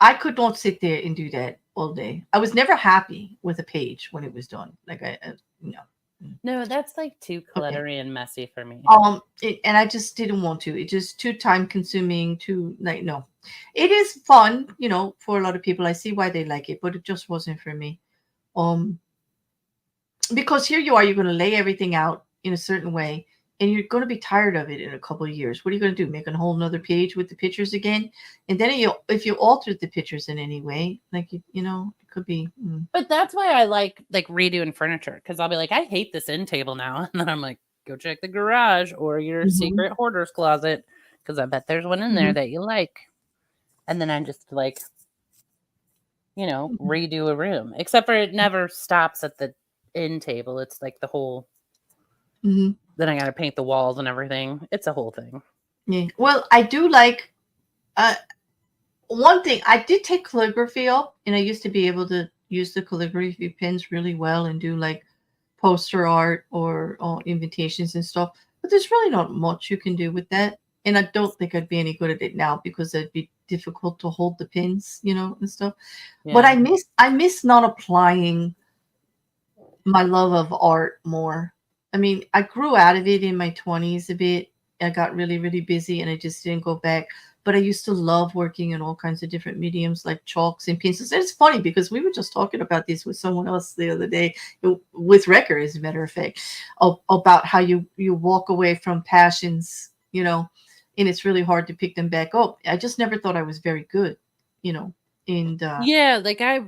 I could not sit there and do that all day. I was never happy with a page when it was done. Like I no. No, that's like too Okay. cluttery and messy for me. And I just didn't want to. It just too time consuming. Too like no. It is fun, for a lot of people. I see why they like it, but it just wasn't for me. Um, because here you are, you're going to lay everything out in a certain way, and you're going to be tired of it in a couple of years. What are you going to do? Make a whole nother page with the pictures again? And then if you altered the pictures in any way, like it could be. But that's why I like redoing furniture, because I'll be like, I hate this end table now, and then I'm like, go check the garage or your Mhm, secret hoarder's closet, because I bet there's one in there mhm, that you like. And then I just like, mhm, redo a room. Except for it never stops at the end table. It's like the whole. mhm. Then I got to paint the walls and everything. It's a whole thing. Yeah. Well, I do like. Uh, One thing I did take calligraphy up, and I used to be able to use the calligraphy pens really well and do like poster art or invitations and stuff. But there's really not much you can do with that, and I don't think I'd be any good at it now because it'd be difficult to hold the pins, and stuff. But Yeah. I miss not applying my love of art more. I mean, I grew out of it in my 20s a bit. I got really, really busy and I just didn't go back. But I used to love working in all kinds of different mediums like chalks and pencils. And it's funny because we were just talking about this with someone else the other day, with Wrecker, as a matter of fact, about how you walk away from passions, and it's really hard to pick them back up. I just never thought I was very good, you know, and Yeah, like I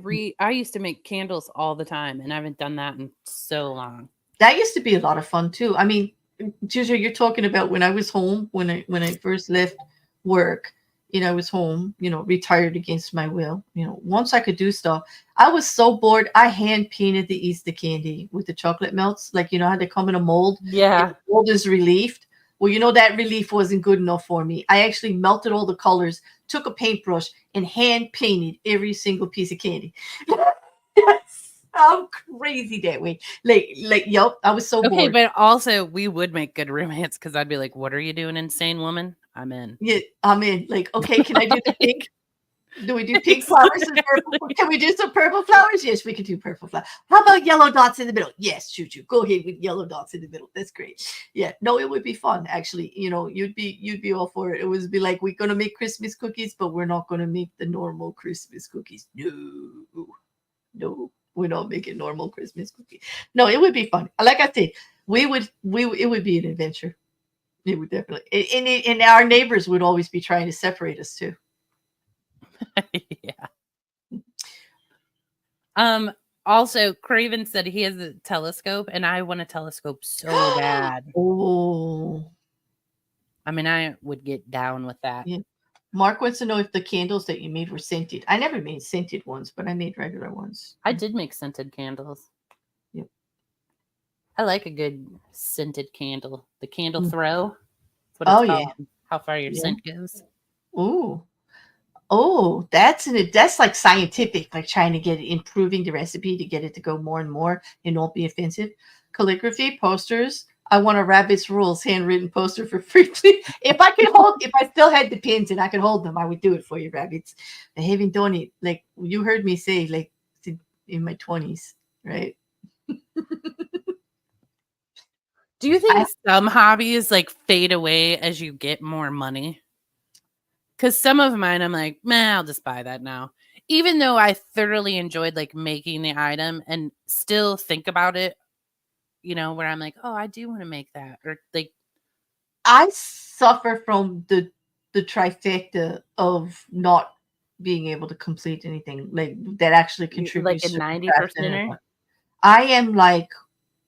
used to make candles all the time, and I haven't done that in so long. that used to be a lot of fun too. I mean, JuJu, you're talking about when I was home, when I first left work, I was home, retired against my will. Once I could do stuff, I was so bored. I hand painted the Easter candy with the chocolate melts, like how they come in a mold, and Yeah. the mold is relieved. Well, that relief wasn't good enough for me. I actually melted all the colors, took a paintbrush, and hand painted every single piece of candy. Yes, I'm crazy that way. Yep, I was so Okay, bored. but also we would make good roommates, because I'd be like, "What are you doing, insane woman? I'm in." Yeah, I'm in. Like, okay, can I do the pink? Like, Do we do pink flowers and purple? exactly. Can we do some purple flowers? Yes, we can do purple flowers. How about yellow dots in the middle? Yes, Choo. Go ahead with yellow dots in the middle. That's great. Yeah, no, it would be fun actually. You'd be all for it. It would be like we're gonna make Christmas cookies, but we're not gonna make the normal Christmas cookies. No, we're not making normal Christmas cookies. No, it would be fun. Like I said, it would be an adventure. It would definitely, and our neighbors would always be trying to separate us too. Yeah. Also, Craven said he has a telescope, and I want a telescope so bad. Oh, I mean, I would get down with that. yeah. Mark wants to know if the candles that you made were scented. I never made scented ones, but I made regular ones. I did make scented candles. Yep. I like a good scented candle. The candle Mm. throw. That's what it's Oh yeah, called. How far your yeah. scent goes. Ooh. Oh, that's like scientific, like trying to improving the recipe to get it to go more and more and not be offensive. Calligraphy, posters. I want a rabbit's rules handwritten poster for free. If I still had the pins and I could hold them, I would do it for you, rabbits. I haven't done it. Like you heard me say, like in my 20s, right? Do you I think some hobbies like fade away as you get more money? Because some of mine, I'm like, man, I'll just buy that now. Even though I thoroughly enjoyed like making the item and still think about it, where I'm like, oh, I do want to make that. Or like, I suffer from the trifecta of not being able to complete anything like that actually like a contributes to 90 percenter. procrastination. I am like,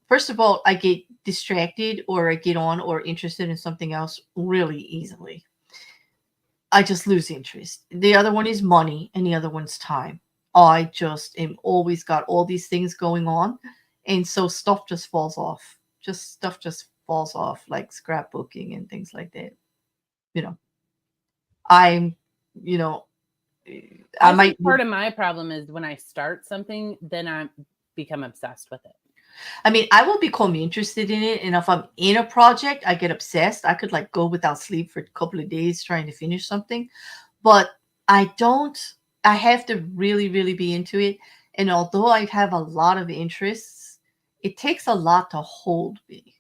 first of all, I get distracted or I get on or interested in something else really easily. I just lose interest. The other one is money and the other one's time. I just am always got all these things going on. And so stuff just falls off. Stuff just falls off like scrapbooking and things like that. You know, I'm, you know, I I think might, part of my problem is when I start something, then I become obsessed with it. I mean, I will become interested in it, and if I'm in a project, I get obsessed. I could like go without sleep for a couple of days trying to finish something, but I don't. I have to really, really be into it. And although I have a lot of interests, it takes a lot to hold me.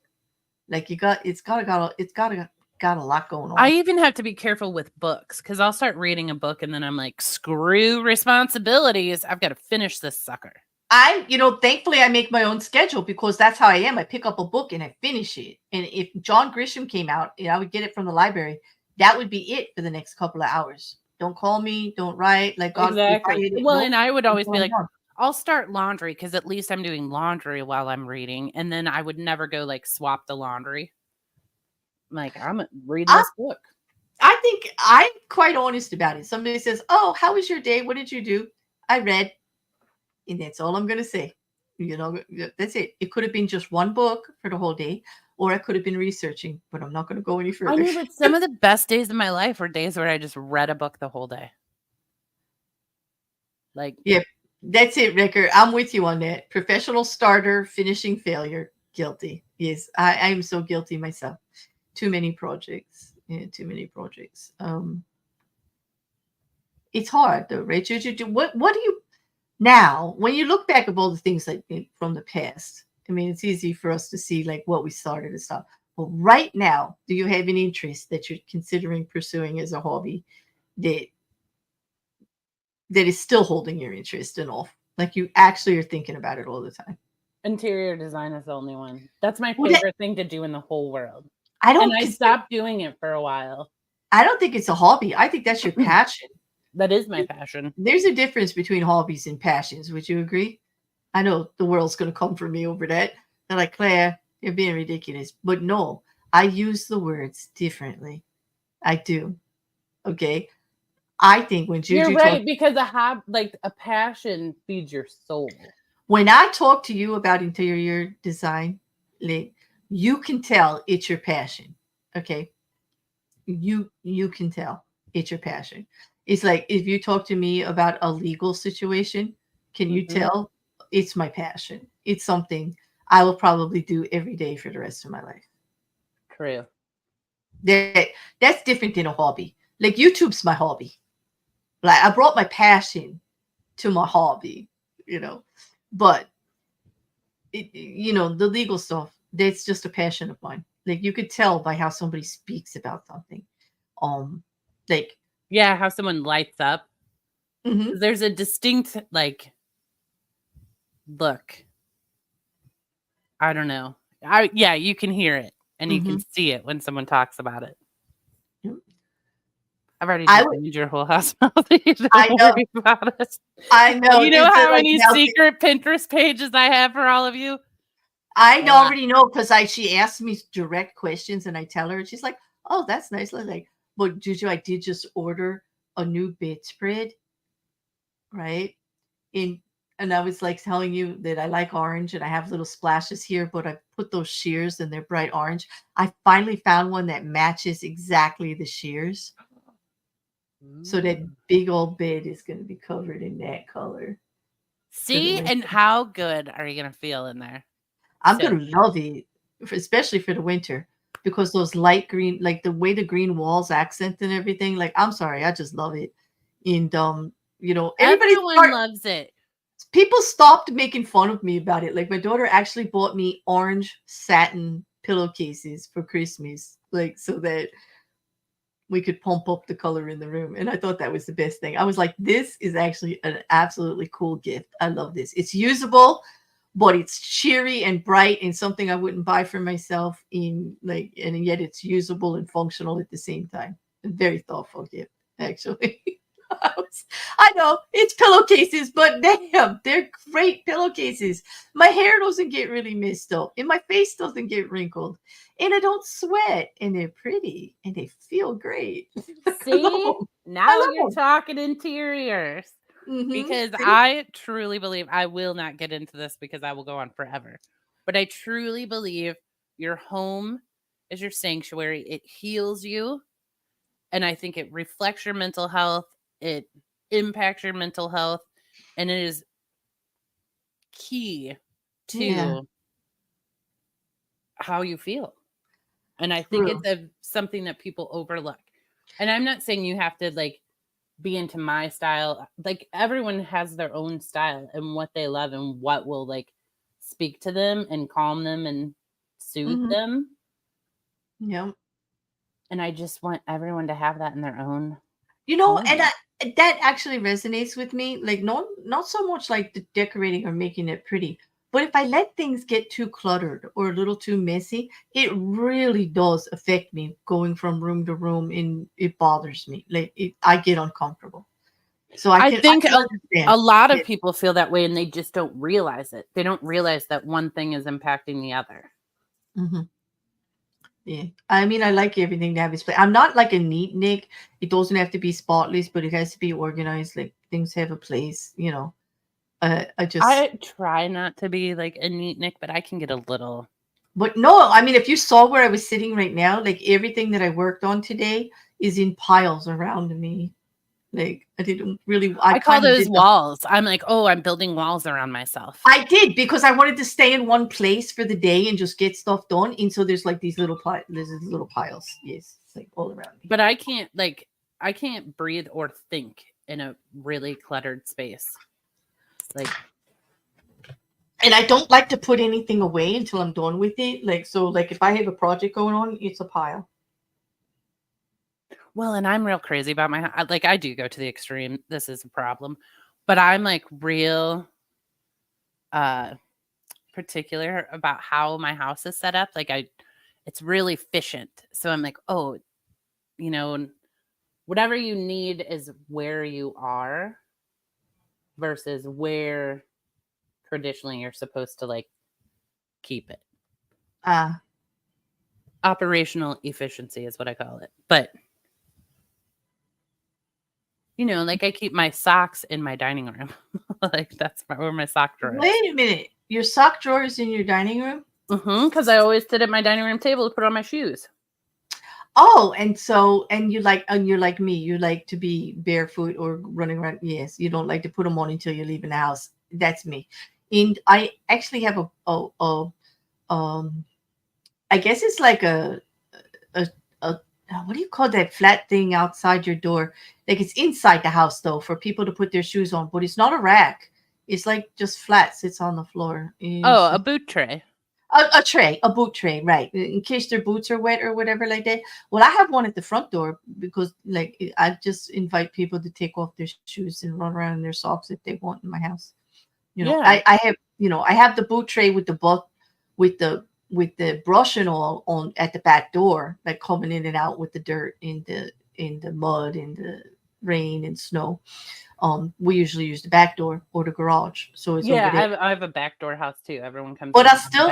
Like it's got a lot going I on. even have to be careful with books because I'll start reading a book and then I'm like, screw responsibilities. I've got to finish this sucker. Thankfully I make my own schedule because that's how I am. I pick up a book and I finish it. And if John Grisham came out, I would get it from the library. That would be it for the next couple of hours. Don't call me. Don't write. Like God, if I Exactly. hit it, Well, nope. and I would always be I'm like, done. I'll start laundry because at least I'm doing laundry while I'm reading. And then I would never go like swap the laundry. Like, I'm reading I, this book. I think I'm quite honest about it. Somebody says, "Oh, how was your day? What did you do?" I read, and that's all I'm going to say. That's it. It could have been just one book for the whole day, or I could have been researching, but I'm not going to go any I further. know, but some of the best days of my life were days where I just read a book the whole day. Like, Yeah, that's it, Ricker. I'm with you on that. Professional starter, finishing failure. Guilty. Yes, I am so guilty myself. Too many projects. Yeah, too many projects. It's hard though, right? What do you now when you look back at all the things like from the past? I mean, it's easy for us to see like what we started and stuff. But right now, do you have an interest that you're considering pursuing as a hobby that that is still holding your interest and all? Like you actually are thinking about it all the time. interior design is the only one. That's my Well, favorite thing to do in the whole world. I And don't I consider, stopped doing it for a while. I don't think it's a hobby. I think that's your passion. That is my passion. There's a difference between hobbies and passions. Would you agree? I know the world's going to come for me over that. They're like, Claire, you're being ridiculous. But no, I use the words differently. I do. Okay. I think when You're Juju talks, right, because a passion feeds your soul. when I talk to you about interior design, like, you can tell it's your passion. Okay. You can tell it's your passion. It's like if you talk to me about a legal situation, can you Mhm. tell it's my passion? It's something I will probably do every day for the rest of my life. True. That that's different than a hobby. Like YouTube's my hobby. Like I brought my passion to my hobby, you know. But the legal stuff, that's just a passion of mine. Like you could tell by how somebody speaks about something. Um like Yeah, how someone lights up. mhm. There's a distinct look. I don't know. Yeah, you can hear it and you can Mhm. see it when someone talks about it. Yep. I've already I would designed your whole house, Melody. Don't I know, worry about it. I know. You know It's how like many now secret Pinterest pages I have for all of you? I A lot. already know because I she asks me direct questions and I tell her and she's like, "Oh, that's nice." Like, but Juju, I did just order a new bedspread, right? In and I was like telling you that I like orange and I have little splashes here, but I put those shears and they're bright orange. I finally found one that matches exactly the shears. So that Ooh. big old bed is going to be covered in that color for the See, winter. and how good are you gonna feel in there? I'm Sit. gonna love it, especially for the winter, because those light green, like the way the green walls accent and everything. Like, I'm sorry, I just love it. And everybody Everyone start loves it. people stopped making fun of me about it. Like, my daughter actually bought me orange satin pillowcases for Christmas, like so that we could pump up the color in the room. And I thought that was the best thing. I was like, this is actually an absolutely cool gift. I love this. It's usable, but it's cheery and bright and something I wouldn't buy for myself and yet it's usable and functional at the same time. A very thoughtful gift, actually. I know it's pillowcases, but damn, they're great pillowcases. My hair doesn't get really messed up, and my face doesn't get wrinkled, and I don't sweat, and they're pretty, and they feel great. I love See, 'em. I now you're love them. talking interiors. Because See? I truly believe I will not get into this because I will go on forever. But I truly believe your home is your sanctuary. It heals you. And I think it reflects your mental health. It impacts your mental health. And it is key Yeah. to how you feel. And I think it's something that people overlook. And I'm not saying you have to like be into my style. Like everyone has their own style and what they love and what will like speak to them and calm them and soothe them. Yeah. And I just want everyone to have that in their own. And that actually resonates with me. Like not so much like the decorating or making it pretty, but if I let things get too cluttered or a little too messy, it really does affect me going from room to room, and it bothers me. I get uncomfortable. So I think can understand. A lot of people feel that way and they just don't realize it. They don't realize that one thing is impacting the other. Mm-hmm. Yeah, I mean, I like everything to have its place. I'm not like a neat Nick. It doesn't have to be spotless, but it has to be organized. Like things have a place, you know. I try not to be like a neat Nick, but I can get a little. But no, I mean, if you saw where I was sitting right now, like everything that I worked on today is in piles around me. Like I didn't really. I call those walls. I'm like, oh, I'm building walls around myself. I did because I wanted to stay in one place for the day and just get stuff done. And so there's like these little piles. Yes, it's like all around me. But I can't breathe or think in a really cluttered space. Like, and I don't like to put anything away until I'm done with it. Like so, like if I have a project going on, it's a pile. Well, and I'm real crazy about like I do go to the extreme. This is a problem, but I'm like real particular about how my house is set up. Like it's really efficient. So I'm like, oh, you know, whatever you need is where you are versus where traditionally you're supposed to like keep it. Operational efficiency is what I call it. But you know, like I keep my socks in my dining room. Like that's where my sock drawer is. Wait a minute. Your sock drawer is in your dining room? Because I always sit at my dining room table to put on my shoes. Oh, and you're like me. You like to be barefoot or running around. Yes, you don't like to put them on until you're leaving the house. That's me. And I actually have I guess it's like a what do you call that flat thing outside your door? Like it's inside the house though for people to put their shoes on, but it's not a rack. It's like just flat, sits on the floor. A boot tray. A tray, a boot tray, right? In case their boots are wet or whatever like that. Well, I have one at the front door because, like, I just invite people to take off their shoes and run around in their socks if they want in my house. You know, yeah. I have the boot tray with the brush and all on at the back door, like coming in and out with the dirt in the mud and the rain and snow. We usually use the back door or the garage. So it's over there. I have a back door house too. Everyone comes. But I still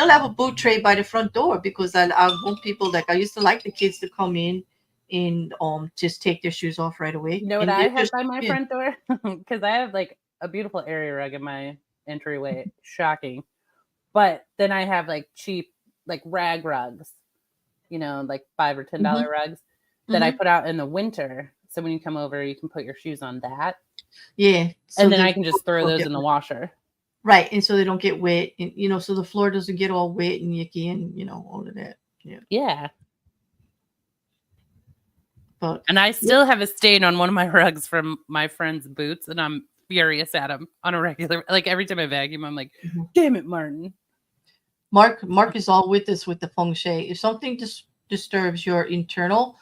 have a boot tray by the front door because I want people, like I used to like the kids to come in and just take their shoes off right away. You know what I have by my front door? Because I have like a beautiful area rug in my entryway. Shocking. But then I have like cheap like rag rugs, you know, like $5 or $10 rugs that I put out in the winter. So when you come over, you can put your shoes on that. Yeah. So and then I can just throw those in the washer. Right. And so they don't get wet. And, you know, so the floor doesn't get all wet and yucky and, you know, all of that. Yeah. Yeah. But, and I still have a stain on one of my rugs from my friend's boots. And I'm furious at him on a regular, like every time I vacuum, I'm like, damn it, Martin. Mark is all with us with the feng shui. If something disturbs your internal,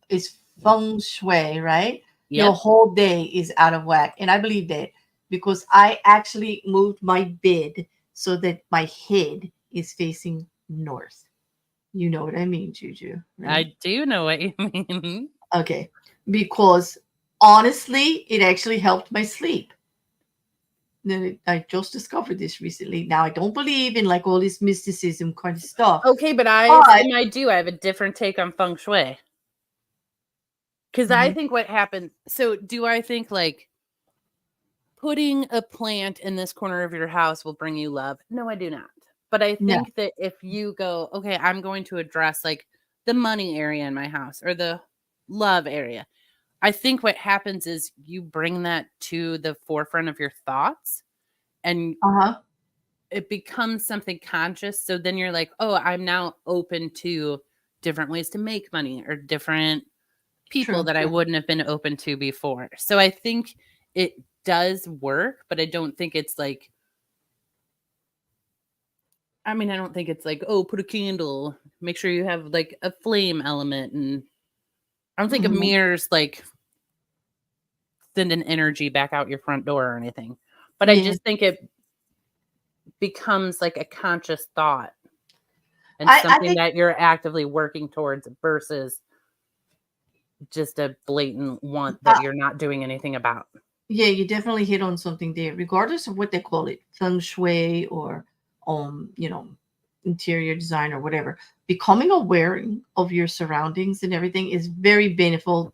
it's feng shui, right? Yep. Your whole day is out of whack. And I believe that because I actually moved my bed so that my head is facing north. You know what I mean, JuJu? Right? I do know what you mean. Okay. Because honestly, it actually helped my sleep. I just discovered this recently. Now I don't believe in like all this mysticism kind of stuff. Okay, but I have a different take on feng shui. Because I think what happened. So do I think like putting a plant in this corner of your house will bring you love? No, I do not. But I think that if you go, okay, I'm going to address like the money area in my house or the love area. I think what happens is you bring that to the forefront of your thoughts and it becomes something conscious. So then you're like, oh, I'm now open to different ways to make money or different people True. that I wouldn't have been open to before. So I think it does work, but I don't think it's like, I mean, I don't think it's like, oh, put a candle, make sure you have like a flame element. And I don't think a Mhm. mirror's like send an energy back out your front door or anything. But I Yeah. just think it becomes like a conscious thought and I something think that you're actively working towards versus just a blatant want that uh, you're not doing anything about. yeah, you definitely hit on something there, regardless of what they call it, feng shui or you know, interior design or whatever. Becoming aware of your surroundings and everything is very beneficial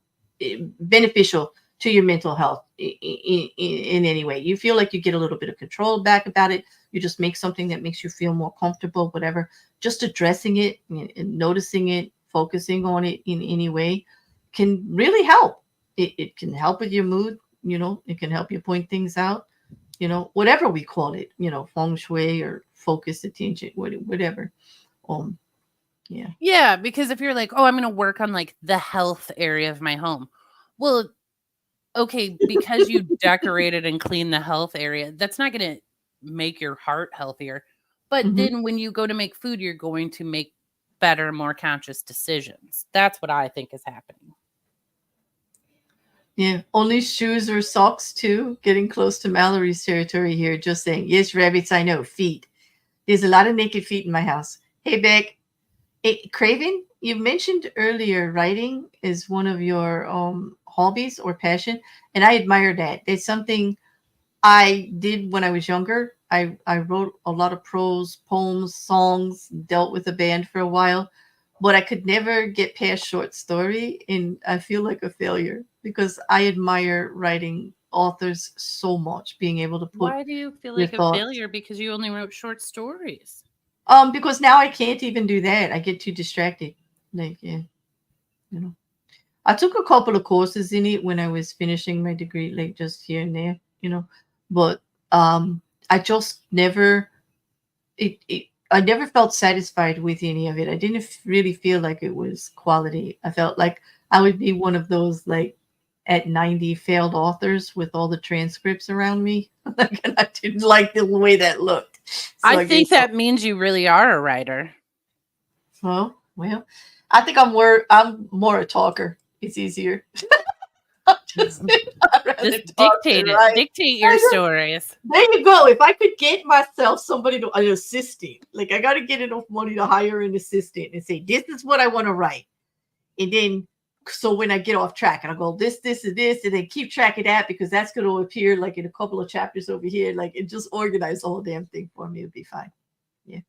to your mental health in any way. You feel like you get a little bit of control back about it. You just make something that makes you feel more comfortable, whatever. Just addressing it and noticing it, focusing on it in any way can really help. It can help with your mood. It can help you point things out. Whatever we call it. Feng shui or focus attention, whatever. Um, yeah. Yeah, because if you're like, oh, I'm going to work on like the health area of my home. Well, okay, because you decorated and cleaned the health area, that's not going to make your heart healthier. But Mhm. then when you go to make food, you're going to make better, more conscious decisions. That's what I think is happening. Yeah, only shoes or socks too. Getting close to Mallory's territory here. Just saying, yes, rabbits. I know feet. There's a lot of naked feet in my house. Hey, Beck. Hey, Craven. You mentioned earlier writing is one of your hobbies or passion, and I admire that. It's something I did when I was younger. I wrote a lot of prose, poems, songs, dealt with a band for a while, but I could never get past short story. And I feel like a failure because I admire writing authors so much, being able to put Why do you feel your like a thoughts. failure? Because you only wrote short stories. Because now I can't even do that. I get too distracted. Like, yeah, you know. I took a couple of courses in it when I was finishing my degree, like just here and there. But I just never I never felt satisfied with any of it. I didn't really feel like it was quality. I felt like I would be one of those like at 90 failed authors with all the transcripts around me. Like, and I didn't like the way that looked. So I I gave think up. that means you really are a writer. Well, I think I'm more a talker. It's easier. I'm just I'd rather Just talk than dictate it. write. Dictate your I know. stories. There you go. If I could get myself somebody to an assistant, like I got to get enough money to hire an assistant and say, this is what I want to write. And then, so when I get off track and I go, this, and this, and then keep track of that because that's going to appear like in a couple of chapters over here. Like it just organize the whole damn thing for me. It'd be fine. Yeah.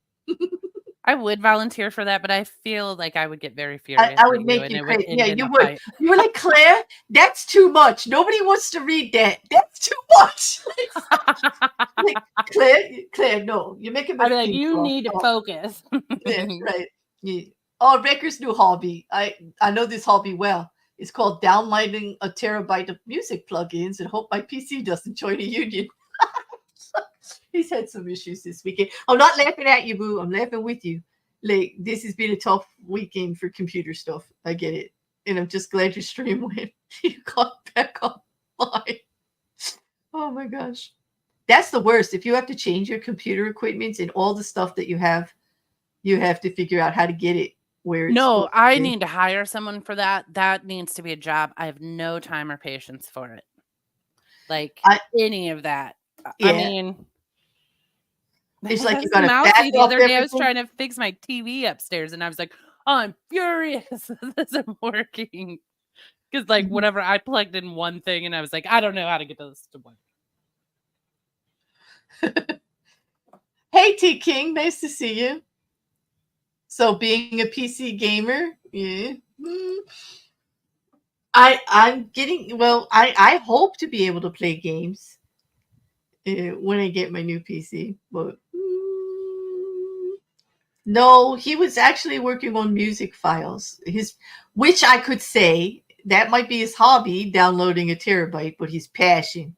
I would volunteer for that, but I feel like I would get very I, furious I at would you make and you it would crazy. end Yeah, in you a would. fight. You were like, Claire, that's too much. Nobody wants to read that. That's too much. Like, Claire, no, you're making my I'd be like, skin you crawl. need to focus. Yeah, right. Yeah. Oh, Becker's new hobby. I know this hobby well. It's called downloading a terabyte of music plugins and hope my PC doesn't join a union. He's had some issues this weekend. I'm not laughing at you, boo. I'm laughing with you. Like this has been a tough weekend for computer stuff. I get it, and I'm just glad your stream went. You got back online. Oh my gosh, that's the worst. If you have to change your computer equipment and all the stuff that you have to figure out how to get it where it's No, supposed I to be. need to hire someone for that. That needs to be a job. I have no time or patience for it. Like I any of that. I Yeah, mean, it's like you it's got to back mousy. The off other day I was everything. trying to fix my TV upstairs and I was like, oh, I'm furious. This isn't working. Because like Mhm. whatever I plugged in one thing and I was like, I don't know how to get this to work. Hey, T King, nice to see you. So, being a PC gamer, yeah. I'm getting well. I hope to be able to play games when I get my new PC, but no, he was actually working on music files. Which I could say that might be his hobby, downloading a terabyte, but his passion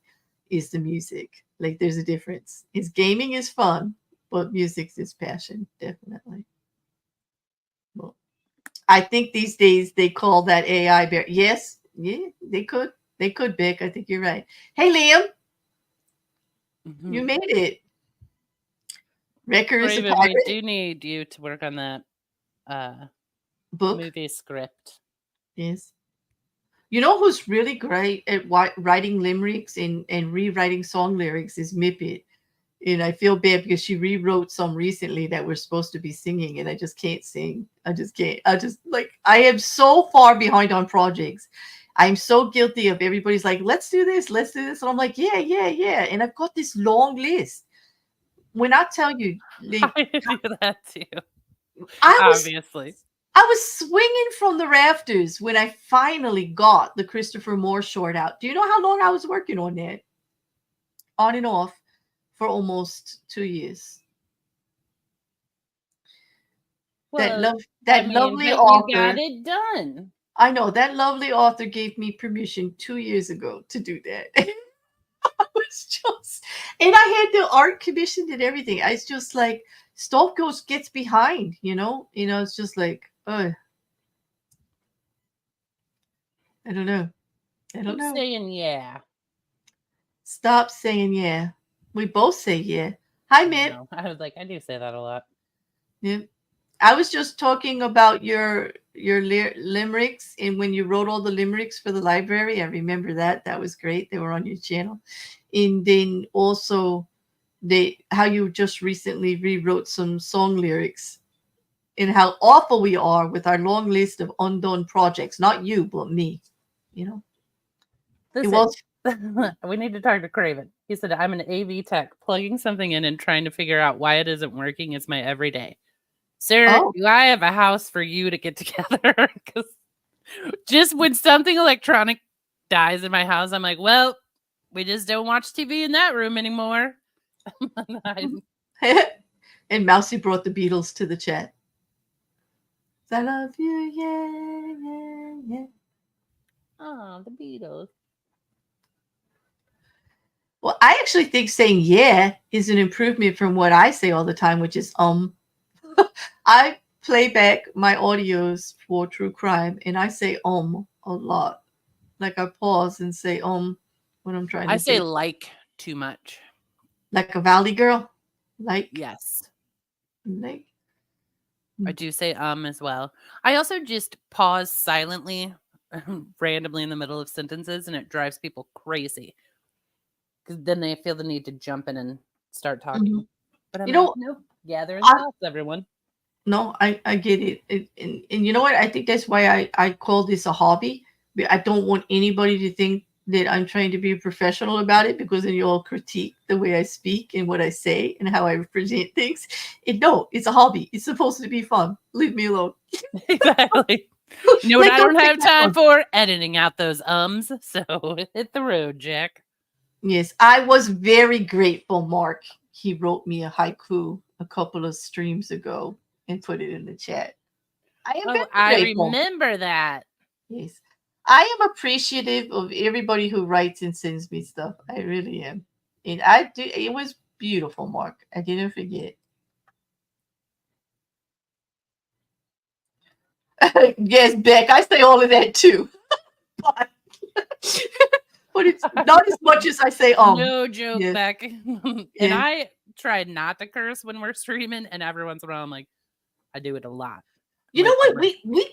is the music. Like there's a difference. His gaming is fun, but music's his passion, definitely. Well, I think these days they call that AI bear. Yes, yeah, they could. They could, Vic. I think you're right. Hey, Liam, you made it. Wrecker is a Raven, we pirate. do need you to work on that Book. movie script. Yes. You know who's really great at writing limericks and rewriting song lyrics is Meep. And I feel bad because she rewrote some recently that we're supposed to be singing, and I just can't sing. I just can't. I just like I am so far behind on projects. I'm so guilty of everybody's like, let's do this, let's do this. And I'm like, yeah, yeah, yeah. And I've got this long list. When I tell you, like, I do that too. I was Obviously. I was swinging from the rafters when I finally got the Christopher Moore short out. Do you know how long I was working on that? On and off for almost 2 years. Well, That but lovely you got author. it done. I know that lovely author gave me permission 2 years ago to do that. I was just, and I had the art commissioned and everything. I was just like, stuff gets behind, it's just like, I don't know. I don't Keep know. saying yeah. Stop saying yeah. We both say yeah. Hi, Mitt. No, I was like, I do say that a lot. Yeah. I was just talking about your limericks, and when you wrote all the limericks for the library, I remember that. That was great. They were on your channel. And then also how you just recently rewrote some song lyrics and how awful we are with our long list of undone projects. Not you, but me. It Listen, was we need to talk to Craven. He said, I'm an AV tech. Plugging something in and trying to figure out why it isn't working is my everyday. Sir, do I have a house for you to get together? Because just when something electronic dies in my house, I'm like, well, we just don't watch TV in that room anymore. And Mousy brought the Beatles to the chat. I love you, yeah, yeah, yeah. Oh, the Beatles. Well, I actually think saying yeah is an improvement from what I say all the time, which is I play back my audios for true crime and I say a lot. Like I pause and say when I'm trying to say like too much. Like a Valley girl? Like yes. Like I do say as well. I also just pause silently randomly in the middle of sentences and it drives people crazy. Because then they feel the need to jump in and start talking. Mm-hmm. But I'm nope, gather in thoughts, everyone. No, I get it. And you know what? I think that's why I call this a hobby. I don't want anybody to think that I'm trying to be a professional about it because then you all critique the way I speak and what I say and how I present things. No, it's a hobby. It's supposed to be fun. Leave me alone. Exactly. You know what I don't have time for? Editing out those So hit the road, Jack. Yes, I was very grateful, Mark. He wrote me a haiku a couple of streams ago and put it in the chat. I remember that. Yes. I am appreciative of everybody who writes and sends me stuff. I really am. And I do. It was beautiful, Mark. I didn't forget. Yes, Beck. I say all of that too. but it's not as much as I say No joke, yes. Beck. And yes. I try not to curse when we're streaming, and every once in a while I'm like, I do it a lot. You know what?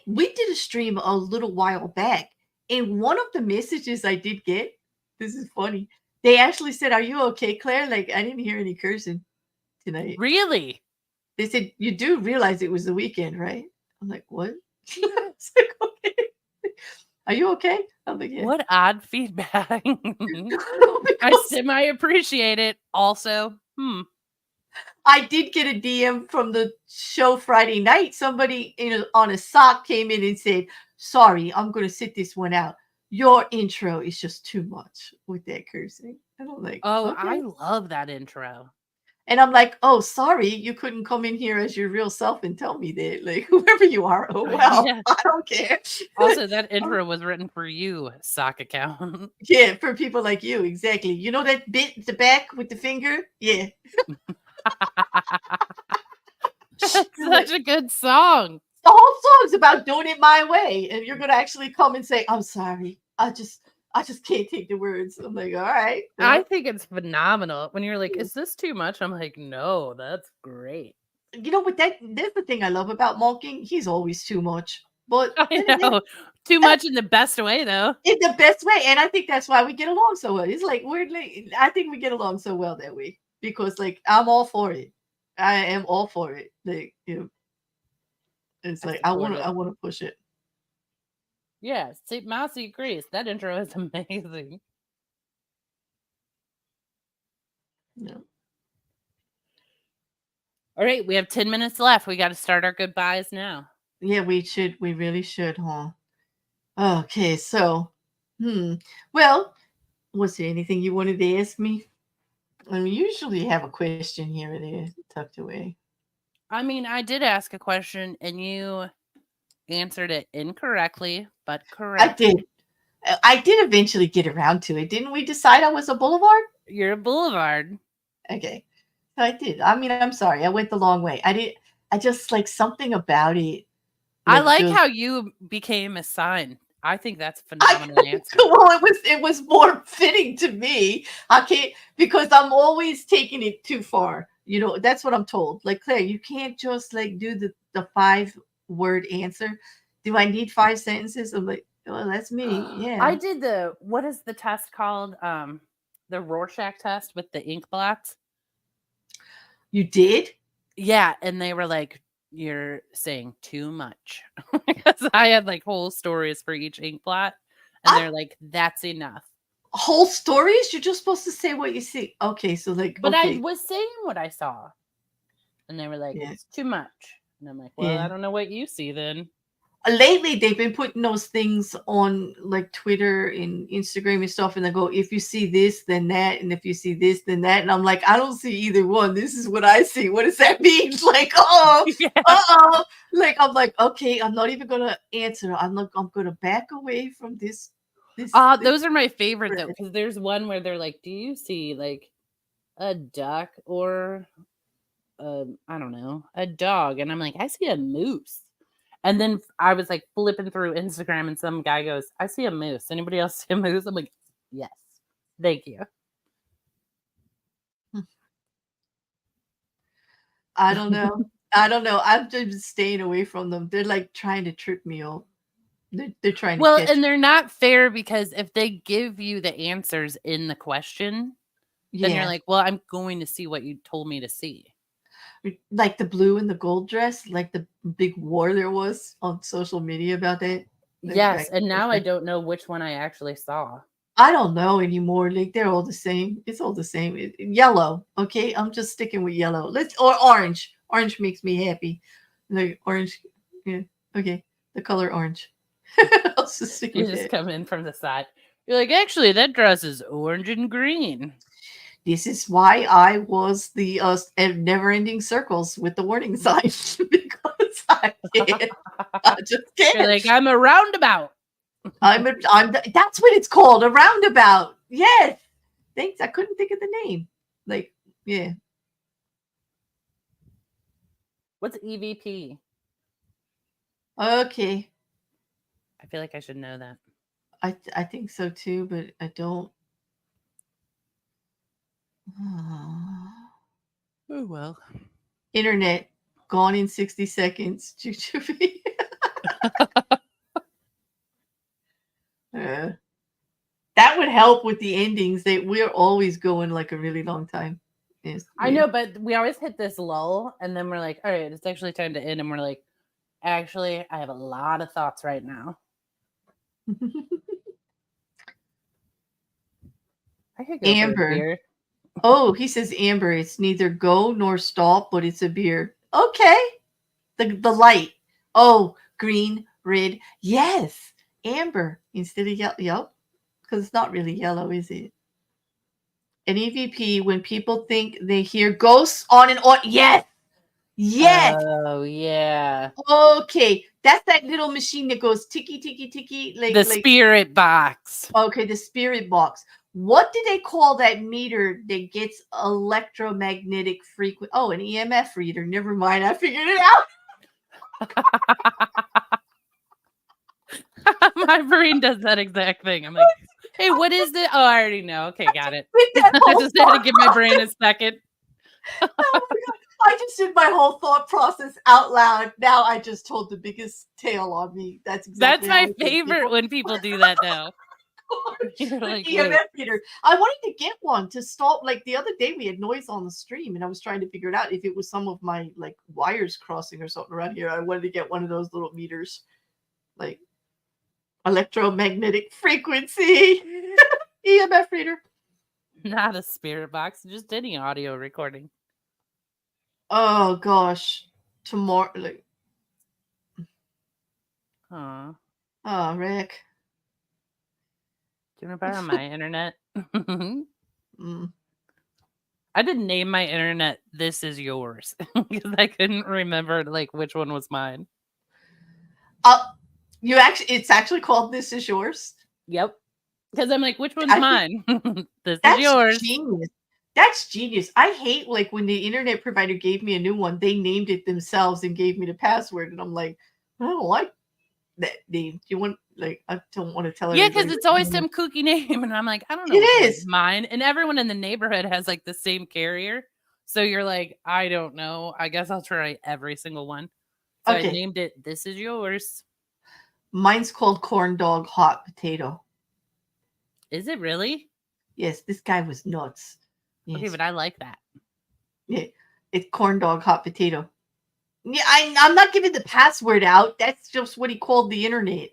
We did a stream a little while back, and one of the messages I did get, this is funny. They actually said, "Are you okay, Claire?" Like I didn't hear any cursing tonight. Really? They said, "You do realize it was the weekend, right?" I'm like, "What?" Like, okay. Are you okay? I'm like, yeah. What odd feedback. I semi appreciate it. Also, I did get a DM from the show Friday night. Somebody on a sock came in and said, "Sorry, I'm going to sit this one out. Your intro is just too much with that cursing." And I'm like, oh, okay. I love that intro. And I'm like, "Oh, sorry, you couldn't come in here as your real self and tell me that. Like, whoever you are, oh well, yeah. I don't care." Also, that intro was written for you, sock account. Yeah, for people like you, exactly. You know that bit at the back with the finger? Yeah. That's such a good song. The whole song's about doing it my way, and you're gonna actually come and say, "I'm sorry. I just can't take the words." I'm like, all right. I Well, think it's phenomenal. When you're like, is this too much? I'm like, no, that's great. you know, but that's the thing I love about Malking. He's always too much, but I then again, know. Too much in the best way, though. in the best way, and I think that's why we get along so well. It's like weirdly, I think we get along so well that way because, like, I'm all for it. I am all for it. Like, you know, it's I like support it. I want to push it. Yeah, see, Mousy agrees. That intro is amazing. Yeah. All right, we have 10 minutes left. We got to start our goodbyes now. Yeah, we should. We really should, huh? Okay, so, well, was there anything you wanted to ask me? I mean, usually have a question here or there tucked away. I mean, I did ask a question and you answered it incorrectly, but correctly. I did eventually get around to it. Didn't we decide I was a boulevard? You're a boulevard. Okay. So I did. I mean, I'm sorry. I went the long way. I just like something about it. I Like like just how you became a sign. I think that's a phenomenal answer. well, it was more fitting to me. I can't because I'm always taking it too far. You know, that's what I'm told. Like, Claire, you can't just like do the 5-word answer. Do I need 5 sentences? I'm like, well, that's me. I Yeah. did what is the test called? The Rorschach test with the ink blots. You did? Yeah, and they were like, you're saying too much. Because I had like whole stories for each ink blot, and they're like, that's enough. Whole stories? You're just supposed to say what you see. Okay, so like, But I okay, was saying what I saw, and they were like, yeah, it's too much. And I'm like, well, yeah. I don't know what you see then. Lately, they've been putting those things on like Twitter and Instagram and stuff, and they go, if you see this, then that, and if you see this, then that. And I'm like, I don't see either one. This is what I see. What does that mean? Like, Yeah. like I'm like, okay, I'm not even gonna answer. I'm gonna back away from this. This Those are my favorite though, because there's one where they're like, do you see like a duck or I don't know, a dog? And I'm like, I see a moose. And then I was like flipping through Instagram and some guy goes, I see a moose. Anybody else see a moose? I'm like, yes. Thank you. I don't know. I don't know. I'm just staying away from them. They're like trying to trip me up. They're trying to Well, catch and me. they're not fair because if they give you the answers in the question, then you're Yeah. like, well, I'm going to see what you told me to see. Like the blue and the gold dress, like the big war there was on social media about that. Yes, and now I don't know which one I actually saw. I don't know anymore. Like they're all the same. It's all the same. Yellow. Okay, I'm just sticking with yellow. Or orange. Orange makes me happy. Like orange. Yeah. Okay. The color orange. I'll just stick You with just it. come in from the side. You're like, actually, that dress is orange and green. This is why I was the never-ending circles with the warning signs because I can't. I just can't. You're like, I'm a roundabout. I'm that's what it's called, a roundabout. Yes. Thanks. I couldn't think of the name. Like, yeah. What's EVP? Okay. I feel like I should know that. I think so too, but I don't. Oh well. Internet gone in 60 seconds. JuJu. That would help with the endings. We're always going like a really long time. Yes, I know, but we always hit this lull, and then we're like, all right, it's actually time to end, and we're like, actually, I have a lot of thoughts right now. I could go Amber. for a beer. Oh, he says amber. It's neither go nor stop, but it's a beer. Okay. The light. Oh, green, red. Yes. Amber instead of yellow. Yep. Because it's not really yellow, is it? An EVP, when people think they hear ghosts on and on. Yes. Yes. Oh, yeah. Okay. That's that little machine that goes ticky, ticky, ticky. The spirit box. Okay, the spirit box. What do they call that meter that gets electromagnetic frequency? Oh, an EMF reader. Never mind. I figured it out. My brain does that exact thing. I'm like, hey, what is it? Oh, I already know. Okay, got it. I just had to give my brain a second. Oh my God. I just did my whole thought process out loud. Now I just told the biggest tale on me. That's exactly my favorite when people do that, though. You're like, EMF reader. I wanted to get one to stop. Like the other day, we had noise on the stream, and I was trying to figure it out if it was some of my like wires crossing or something around here. I wanted to get one of those little meters, like electromagnetic frequency EMF reader. Not a spirit box, just any audio recording. Oh gosh, tomorrow. Like, oh, Rick. Do you want to borrow my internet? Mm. I didn't name my internet "This is yours" because I couldn't remember like which one was mine. It's actually called "This Is Yours." Yep. Because I'm like, which one's mine? This is yours. Genius. That's genius. I hate like when the internet provider gave me a new one, they named it themselves and gave me the password, and I'm like, I don't like that name. Do you want like I don't want to tell her. Yeah, because it's always some kooky name, and I'm like, I don't know. It is mine, and everyone in the neighborhood has like the same carrier, so you're like, I don't know. I guess I'll try every single one. So I named it "This Is Yours." Mine's called Corn Dog Hot Potato. Is it really? Yes, this guy was nuts. Yes. Okay, but I like that. Yeah, it's Corn Dog Hot Potato. Yeah, I'm not giving the password out. That's just what he called the internet.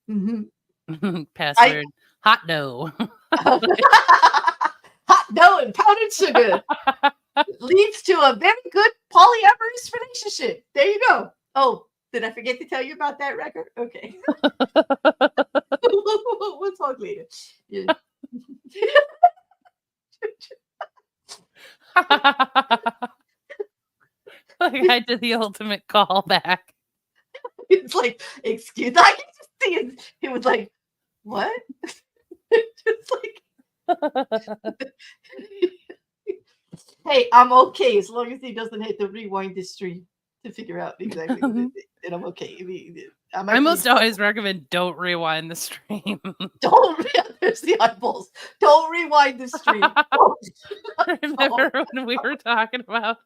Mm-hmm. Password: hot dough. Hot dough and powdered sugar leads to a very good polyamorous relationship. There you go. Oh, did I forget to tell you about that record? Okay. We'll talk later. Yeah. Like I did the ultimate callback. It's like, excuse me. I can just see it. He was like, what? Just like, hey, I'm okay as long as he doesn't hit the rewind the stream to figure out exactly what it is. And I'm okay. I most always recommend don't rewind the stream. There's the eyeballs. Don't rewind the stream. Remember when we were talking about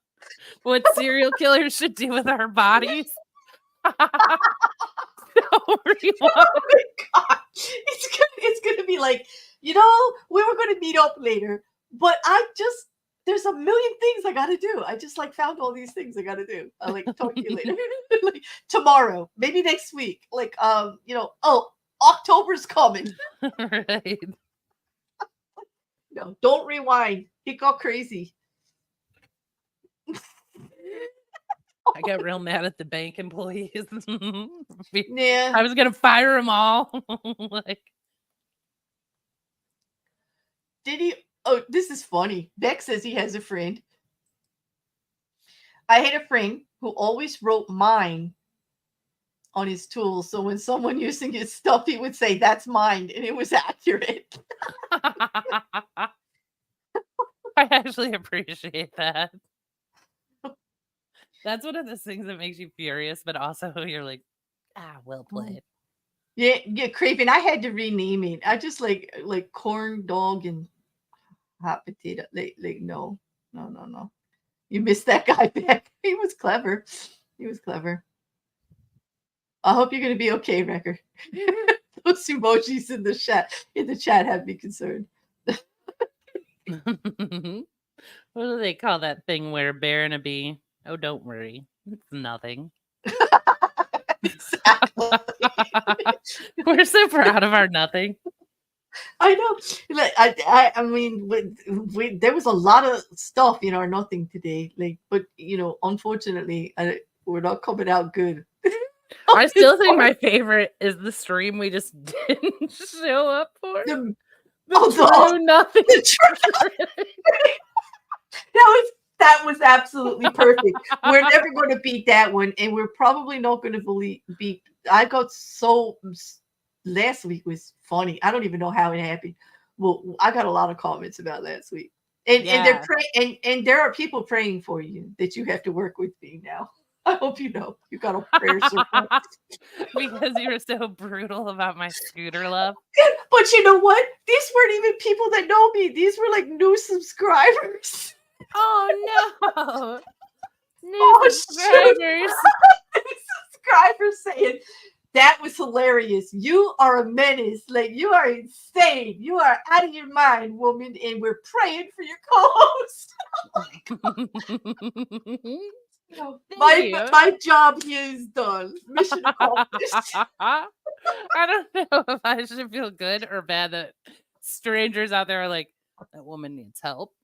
what serial killers should do with our bodies? Don't rewind. Oh my God. It's gonna be like, we were gonna meet up later, but there's a million things I gotta do. I just like found all these things I gotta do. I'll like talk to you later. Like tomorrow, maybe next week. Like October's coming. Right. No, don't rewind. It got crazy. I got real mad at the bank employees. Yeah. I was gonna fire them all. Like, did he? Oh, this is funny. Beck says he has a friend. I had a friend who always wrote mine on his tools. So when someone using his stuff, he would say, "That's mine," and it was accurate. I actually appreciate that. That's one of those things that makes you furious, but also you're like, well played. Yeah, Craven. I had to rename it. I just like corn dog and hot potato. Like no. You missed that guy back. He was clever. I hope you're gonna be okay, Wrecker. Those emojis in the chat have me concerned. What do they call that thing where a bear and a bee? Oh, don't worry. It's nothing. Exactly. We're so proud of our nothing. I know. I mean, there was a lot of stuff in our nothing today. But unfortunately, we're not coming out good. I still think my favorite is the stream we just didn't show up for. The true nothing. That was absolutely perfect. We're never going to beat that one, and we're probably not going to beat. I got so last week was funny. I don't even know how it happened, Well, I got a lot of comments about last week. And they're praying, and there are people praying for you that you have to work with me now. I hope you know you got a prayer circle. Because you were so brutal about my scooter love. But you know what? These weren't even people that know me. These were like new subscribers. Oh no. New subscribers. Subscribers saying that was hilarious. You are a menace. Like, you are insane. You are out of your mind, woman. And we're praying for your co-host. My job here is done. Mission accomplished. I don't know if I should feel good or bad that strangers out there are like, that woman needs help.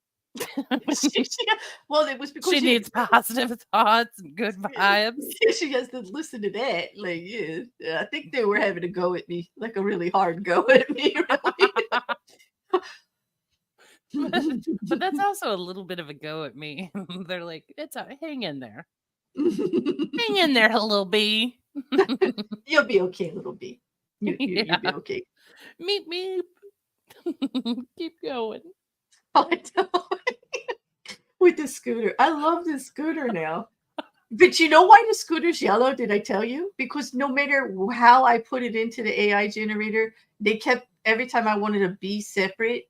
Well, it was because she needs positive thoughts and good vibes. She has to listen to that. Like, yeah, I think they were having a go at me, like a really hard go at me. Really. But that's also a little bit of a go at me. They're like, hang in there. Hang in there, little bee. You'll be okay, little bee. You'll be okay. Meep, meep. Keep going. With the scooter. I love the scooter now. But you know why the scooter's yellow? Did I tell you? Because no matter how I put it into the AI generator, they kept, every time I wanted a bee separate,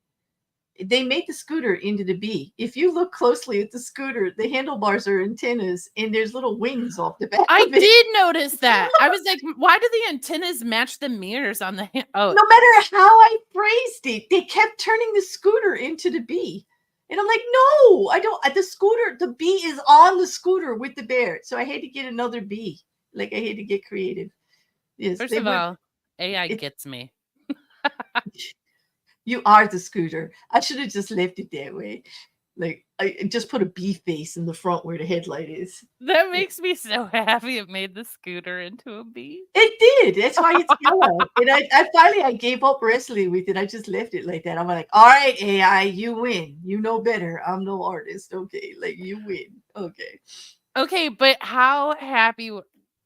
they made the scooter into the bee. If you look closely at the scooter, the handlebars are antennas and there's little wings off the back. I did notice that. I was like, why do the antennas match the mirrors on the hand? Oh, no matter how I phrased it, they kept turning the scooter into the bee. And I'm like, no, I don't. The scooter, the bee is on the scooter with the bear. So I had to get another bee. Like, I had to get creative. Yes. First of all, AI gets me. You are the scooter. I should have just left it that way. Like, I just put a bee face in the front where the headlight is. That makes me so happy it made the scooter into a bee. It did. That's why it's yellow. And I finally gave up wrestling with it. I just left it like that. I'm like, all right, AI, you win. You know better. I'm no artist. Okay. Like, you win. Okay. Okay, but how happy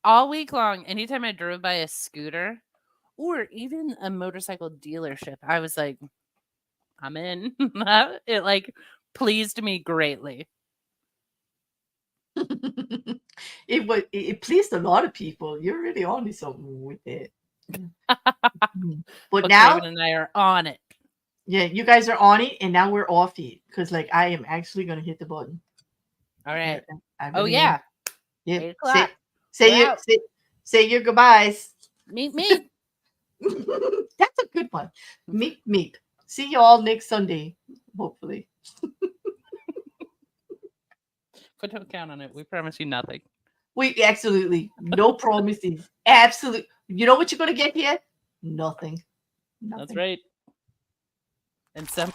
all week long, anytime I drove by a scooter or even a motorcycle dealership, I was like, I'm in. It like pleased me greatly. It pleased a lot of people. You're really onto something with it. But now Kevin and I are on it. Yeah, you guys are on it, and now we're off it because, like, I am actually going to hit the button. All right. Oh yeah. Yeah. Say your goodbyes. Meep meep. That's a good one. Meep meep. See you all next Sunday, hopefully. But don't count on it. We promise you nothing. We absolutely no promises. Absolute. You know what you're going to get here? Nothing. That's right. And some